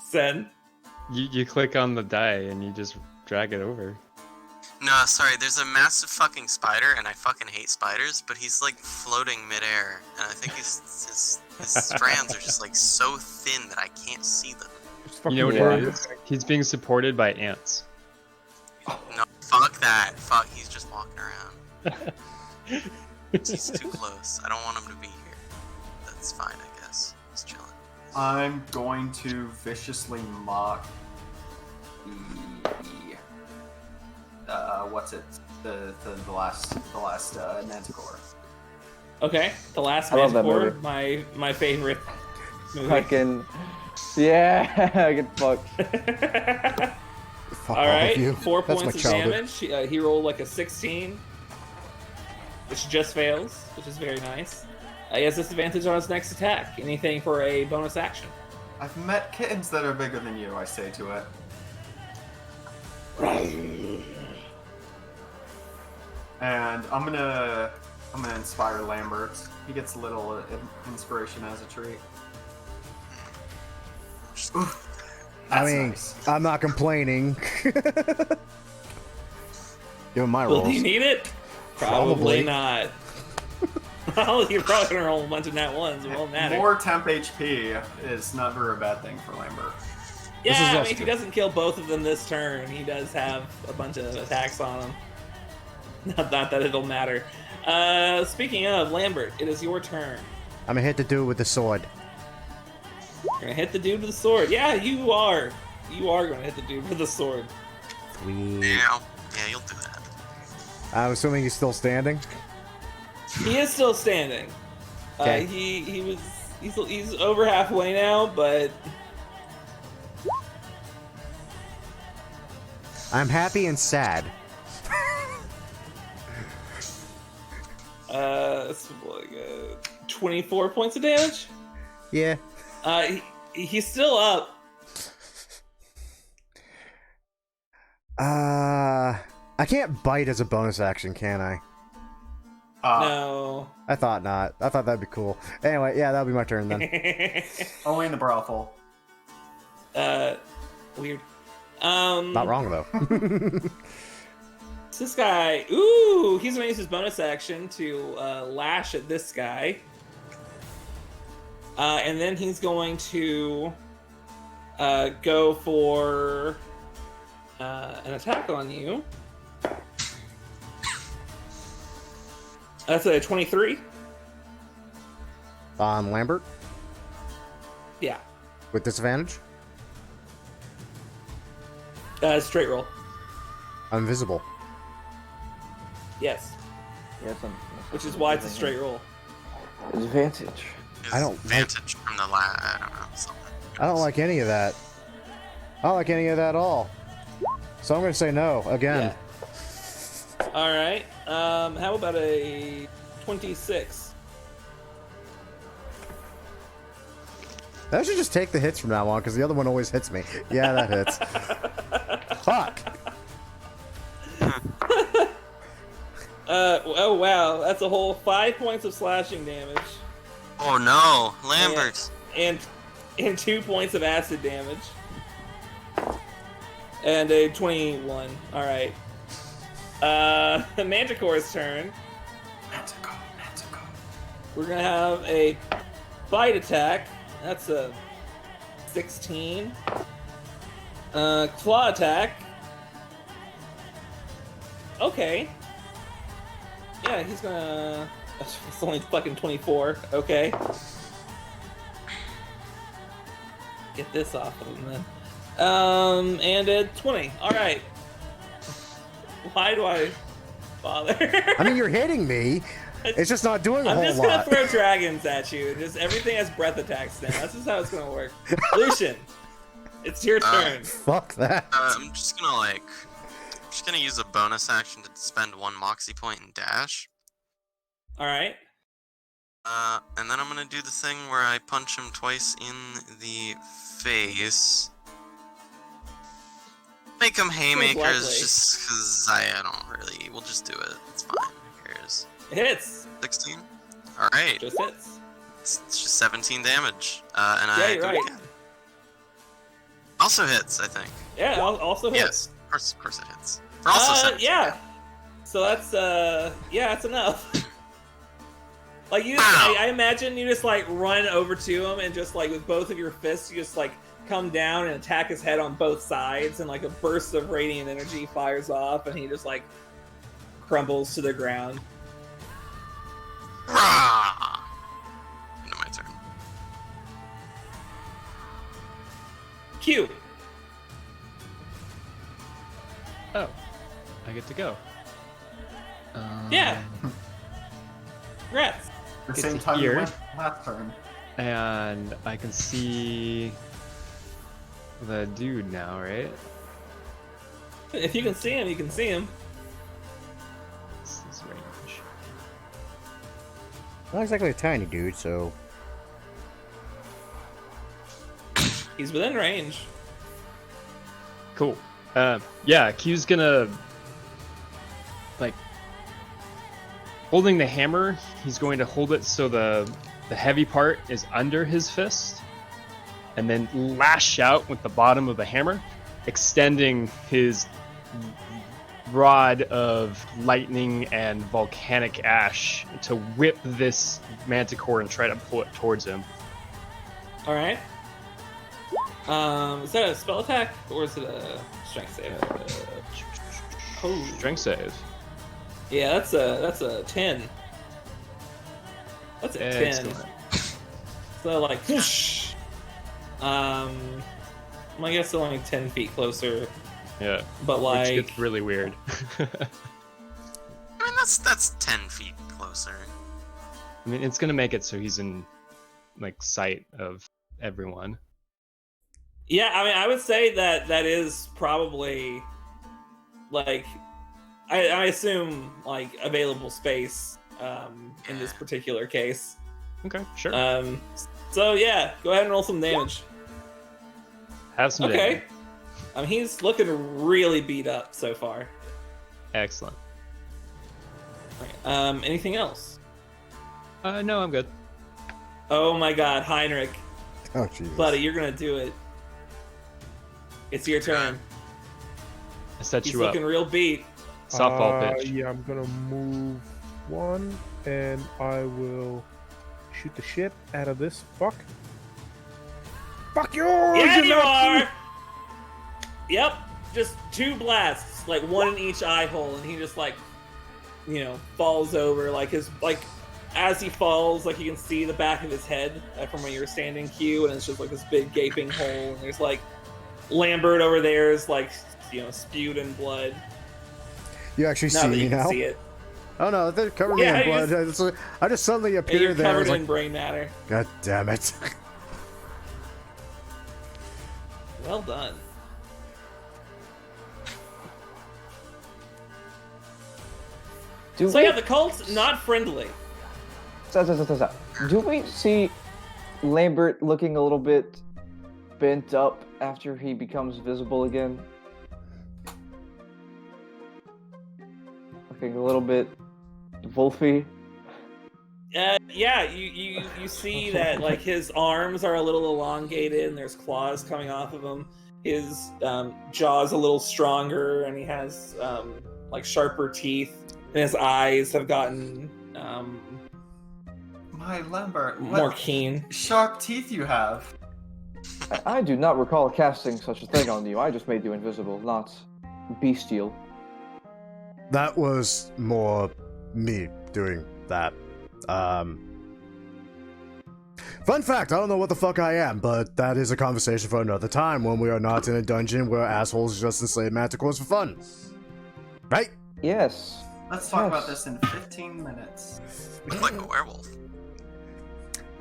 Sen. You click on the die and you just drag it over. No, sorry, there's a massive fucking spider, and I fucking hate spiders, but he's like floating midair, and I think his strands are just like so thin that I can't see them. You know what Yeah. it is? He's being supported by ants. No, fuck that. Fuck, he's just walking around. He's too close. I don't want him to be here. That's fine, I guess. He's chilling. I'm going to viciously mock the what's it? The last Manticore. Okay, the last I love that Manticore, movie. my favorite movie. Fucking. Yeah, get fucked. Fuck All all right, of you. 4 That's my points of childhood. damage. He rolled like a 16, which just fails, which is very nice. He has disadvantage on his next attack. Anything for a bonus action. I've met kittens that are bigger than you, I say to it. And I'm gonna inspire Lambert. He gets a little inspiration as a treat. Oof. I That's mean, nice. I'm not complaining. Give him my Will rolls. he need it? Probably not. Well, you're probably gonna roll a bunch of nat ones. It won't matter. More temp HP is never a bad thing for Lambert. This is Yeah, I less mean, if he good. doesn't kill both of them this turn, he does have a bunch of attacks on him. Not that it'll matter. Speaking of, Lambert, it is your turn. I'm gonna hit the dude with the sword. You're gonna hit the dude with the sword. Yeah, you are. You are gonna hit the dude with the sword. Sweet. Yeah, you'll do that. I'm assuming he's still standing. He is still standing. Okay. He's over halfway now, but I'm happy and sad. it's like 24 points of damage. Yeah. He's still up. I can't bite as a bonus action, can I? No. I thought not. I thought that'd be cool. Anyway, yeah, that'll be my turn then. Only in the brothel. Weird. Not wrong though. This guy, ooh, he's gonna use his bonus action to lash at this guy. And then he's going to go for an attack on you. That's a 23. On Lambert Yeah. with disadvantage. Straight roll. I'm invisible. Yes. Yeah, Which is why it's a straight roll. Advantage. I don't like- Advantage from the I don't know, something. I don't like any of that. I don't like any of that at all. So I'm gonna say no again. Yeah. All right. How about a 26? I should just take the hits from now on because the other one always hits me. Yeah, that hits. Fuck. Oh wow, that's a whole 5 points of slashing damage Oh no, Lambert. and 2 points of acid damage and a 21. All right. Manticore's turn. Manticore. We're gonna have a bite attack. That's a 16. Claw attack. Okay. Yeah, he's gonna... It's only fucking 24. Okay. Get this off of him then. And a 20. Alright. Why do I bother? I mean, you're hitting me. It's just not doing a I'm whole just lot. gonna throw dragons at you. Just everything has breath attacks now. That's just how it's gonna work. Lucian, it's your turn. Fuck that. I'm just gonna use a bonus action to spend 1 moxie point and dash. Alright. And then I'm gonna do the thing where I punch him twice in the face. Make him haymakers likely. just because I don't really. We'll just do it. It's fine. Who cares? It hits. 16? Alright. Just hits. It's just 17 damage. And Yeah, I you're do right. it again. Also hits, I think. Yeah, also hits. Yes, of course it hits. For also 17. Yeah. So that's yeah, that's enough. Like you, Wow. I imagine you just like run over to him and just like with both of your fists, you just like come down and attack his head on both sides, and like a burst of radiant energy fires off, and he just like crumbles to the ground. Rah! End of my turn. Q. Oh, I get to go. Yeah. Congrats. The It's same time you here. went last turn. And I can see the dude now, right? If you can see him, you can see him. This is range. Not exactly a tiny dude, so. He's within range. Cool. Yeah, Q's gonna like holding the hammer. He's going to hold it so the heavy part is under his fist, and then lash out with the bottom of the hammer, extending his rod of lightning and volcanic ash to whip this manticore and try to pull it towards him. All right. Is that a spell attack or is it a strength save? Strength save. Yeah, that's a 10. That's a 10. Excellent. So like, whoosh. I guess only 10 feet closer, Yeah. but like, Which gets really weird. I mean, that's 10 feet closer. I mean, it's gonna make it so he's in like sight of everyone. yeah, I mean, I would say that is probably like, I assume like available space in this particular case. Okay, sure. So yeah, go ahead and roll some damage. Have some Okay. damage. He's looking really beat up so far. Excellent. Alright, anything else? No, I'm good. Oh my god, Heinrich. Oh, Jesus. Buddy, you're gonna do it. It's your turn. I set He's you up. looking real beat. Softball pitch. Yeah, I'm gonna move one, and I will shoot the shit out of this fuck. Fuck you! Yeah, you're you not- are! Yep, just 2 blasts, like one in each eye hole, and he just like, falls over, like as he falls, like you can see the back of his head from where you were standing, Q, and it's just like this big gaping hole, and there's like Lambert over there is like, spewed in blood. You actually Now see that me you can now? see it. Oh no, they're covering Yeah, me in you blood. I just suddenly Yeah, appeared you're there. I covered was in like, brain matter. God damn it. Well done. Do So we, yeah, the cult's not friendly. do we see Lambert looking a little bit bent up after he becomes visible again? Looking a little bit wolfy. Yeah, you see that like his arms are a little elongated and there's claws coming off of him. His jaw's a little stronger and he has like sharper teeth, and his eyes have gotten My Lambert, more what keen. sharp teeth you have. I do not recall casting such a thing on you. I just made you invisible, not bestial. That was more me doing that. Fun fact, I don't know what the fuck I am, but that is a conversation for another time when we are not in a dungeon where assholes just enslave manticores for fun. Right? Yes. Let's talk about this in 15 minutes. Look like a werewolf.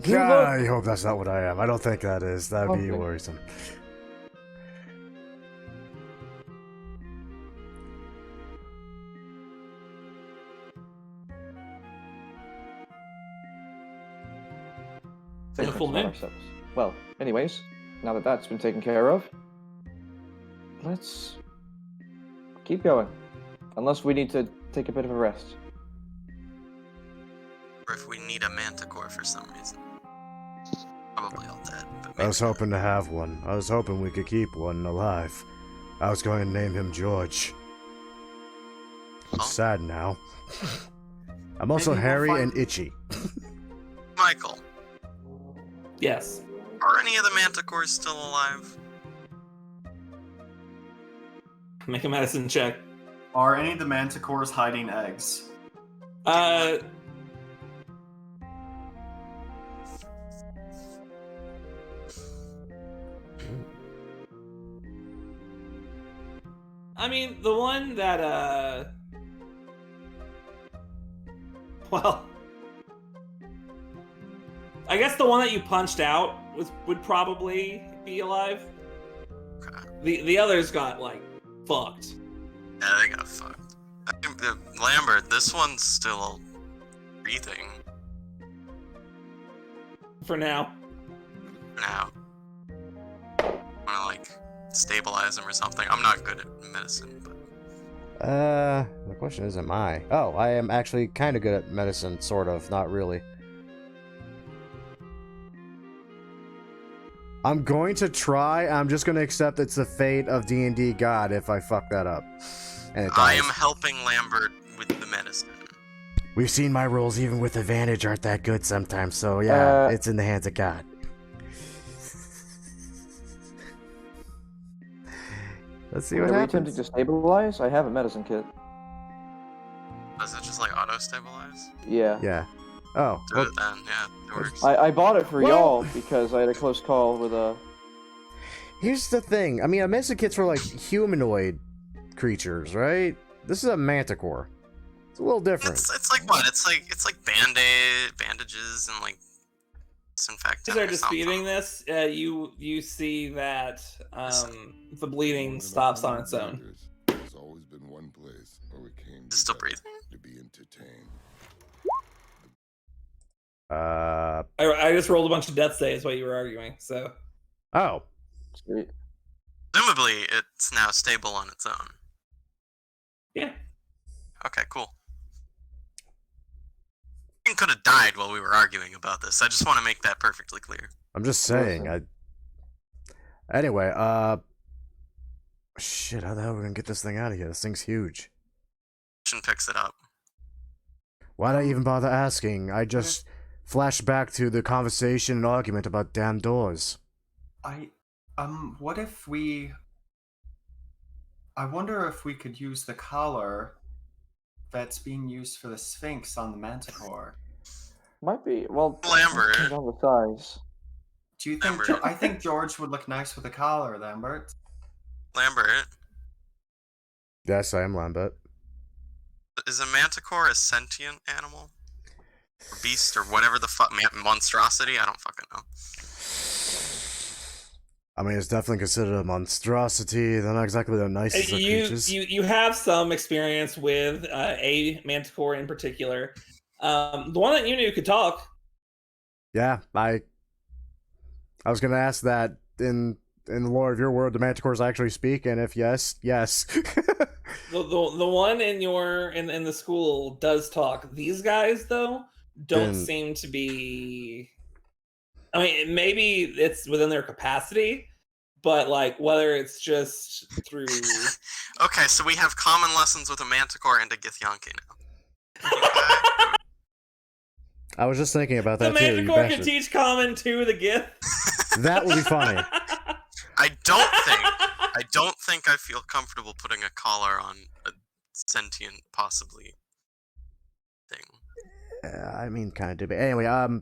You God, look- I hope that's not what I am. I don't think that is. That would be Okay. worrisome. Beautiful About name. ourselves. Well, anyways, now that that's been taken care of, let's keep going. Unless we need to take a bit of a rest. Or if we need a manticore for some reason. Probably all dead. But I was maybe hoping to have one. I was hoping we could keep one alive. I was going to name him George. I'm Oh. sad now. I'm also Maybe we'll hairy find- and itchy. Michael, Yes. are any of the manticores still alive? Make a medicine check. Are any of the manticores hiding eggs? I mean, the one that, well, I guess the one that you punched out would probably be alive. Okay. The others got, like, fucked. Yeah, they got fucked. I think Lambert, this one's still breathing For now. for now. Wanna like stabilize him or something? I'm not good at medicine, but The question is, am I? Oh, I am actually kind of good at medicine, sort of, not really. I'm going to try. I'm just going to accept it's the fate of D&D God if I fuck that up. And it dies. I am helping Lambert with the medicine. We've seen my rolls, even with advantage, aren't that good sometimes. So yeah, Uh, it's in the hands of God. Let's see what Are we happens. attempting to stabilize? I have a medicine kit. Does it just like auto stabilize? Yeah. Yeah. Oh. Do Well, it then, yeah, it works. I bought it for Well- y'all because I had a close call with a. here's the thing. I mean, a medicine kit's for like humanoid creatures, right? This is a manticore. It's a little different. It's like what? It's like bandages and like disinfectant. As they're or something. disputing this, you see that the bleeding stops on its own. There's always been one place where we came Is it still together breathing? to be entertained. I just rolled a bunch of death saves while you were arguing, so Oh. Sweet. Presumably, it's now stable on its own. yeah. Okay, cool. It could have died while we were arguing about this. I just want to make that perfectly clear. I'm just saying. Anyway, shit, how the hell are we gonna get this thing out of here? This thing's huge. Mission picks it up. Why'd I even bother asking? I just flashed back to the conversation and argument about damn doors. What if we... I wonder if we could use the collar that's being used for the Sphinx on the Manticore. Might be. Well, Lambert. depends on the size. Do you think... Lambert. I think George would look nice with a collar, Lambert. Lambert, Yes, I am Lambert. is a manticore a sentient animal? Or beast or whatever the fuck, monstrosity? I don't fucking know. I mean, it's definitely considered a monstrosity. They're not exactly the nicest of creatures. You have some experience with a manticore in particular. The one that you knew could talk. Yeah, I was gonna ask that in the lore of your world, the manticores actually speak, and if yes, yes. The one in the school does talk. These guys though don't Then- seem to be. I mean, maybe it's within their capacity, but like whether it's just through. Okay, so we have common lessons with a manticore and a Githyanki now. I was just thinking about The that too. You manticore can bastard. teach common to the Gith. That would be funny. I don't think I feel comfortable putting a collar on a sentient, possibly, thing. I mean, kind of debate. Anyway, how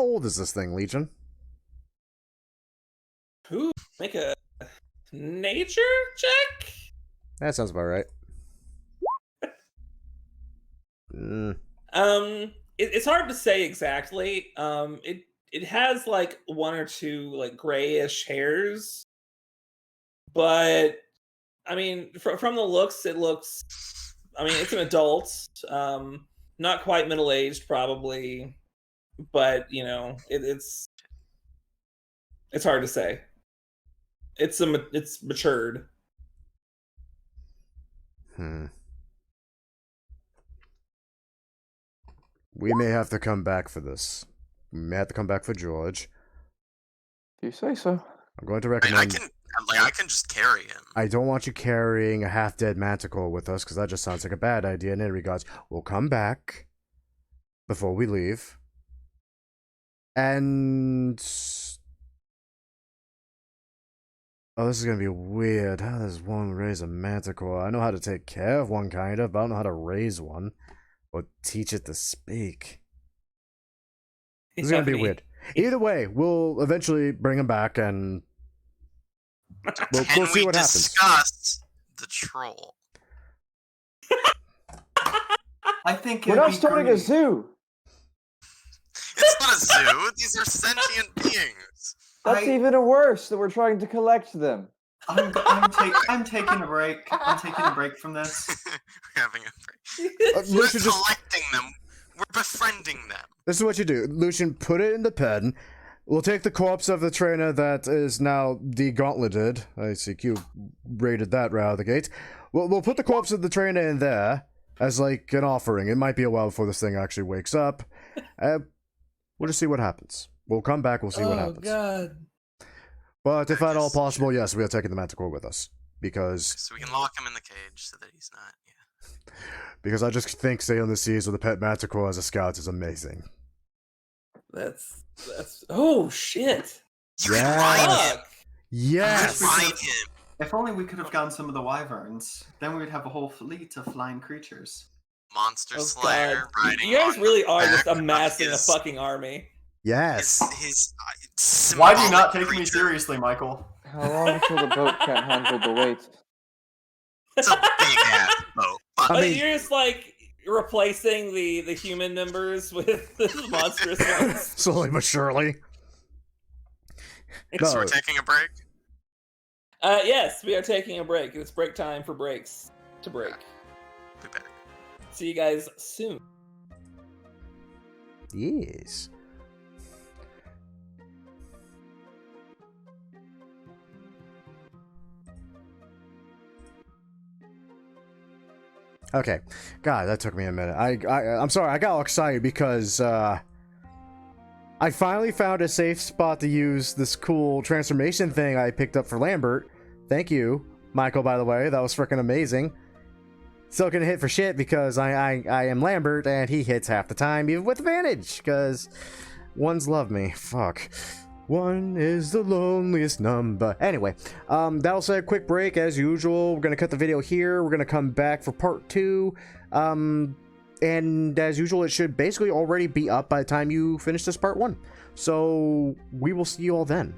old is this thing, Legion? Ooh, make a nature check. That sounds about right. It's hard to say exactly. It has like one or two like grayish hairs, but I mean, from the looks, it looks. I mean, it's an adult, not quite middle aged, probably, but you know, it's hard to say. It's matured. We may have to come back for this. We may have to come back for George. If you say so. I'm going to I recommend. I can just carry him. I don't want you carrying a half-dead manticore with us, because that just sounds like a bad idea. In any regards, we'll come back before we leave. And... oh, this is going to be weird. How does one raise a manticore? I know how to take care of one, kind of, but I don't know how to raise one. Or teach it to speak. This is going to be weird. Either way, we'll eventually bring him back, and we'll see what happens. Discuss the troll? I think We're it'd not be starting a great. zoo. It's not a zoo. These are sentient beings. That's even worse that we're trying to collect them. I'm taking a break. I'm taking a break from this. We're having a break. Lucian, We're just collecting them. We're befriending them. this is what you do, Lucian. Put it in the pen. We'll take the corpse of the trainer that is now degauntleted. I see you raided that right out of the gate. We'll put the corpse of the trainer in there as like an offering. It might be a while before this thing actually wakes up. We'll just see what happens. We'll come back. We'll see what happens. Oh God. But if at all possible, yes, we are taking the manticore with us because So we can lock him in the cage so that he's not. Yeah. because I just think staying on the seas with a pet manticore as a scout is amazing. That's oh shit. You can ride him. Fuck. Yes. You can ride him. If only we could have gotten some of the wyverns, then we would have a whole fleet of flying creatures. Monster Oh, Slayer God. riding. You guys on really the are just back of amassing a his- fucking army. Yes. his Why do you not symbolic take me creature. seriously, Michael? How long until the boat can't handle the weight? It's a big ass boat. Fuck. I mean- You're just like replacing the human members with the monstrous ones. Slowly but surely. So we're taking a break. Yes, we are taking a break. It's break time for breaks to break. Be back. See you guys soon. Yes. Okay. God, that took me a minute. I'm sorry, I got all excited because I finally found a safe spot to use this cool transformation thing I picked up for Lambert. Thank you, Michael, by the way. That was freaking amazing. Still gonna hit for shit because I am Lambert and he hits half the time, even with advantage, because ones love me. Fuck. One is the loneliest number. Anyway, that'll say a quick break as usual. We're gonna cut the video here. We're gonna come back for part 2. And as usual, it should basically already be up by the time you finish this part 1. So we will see you all then.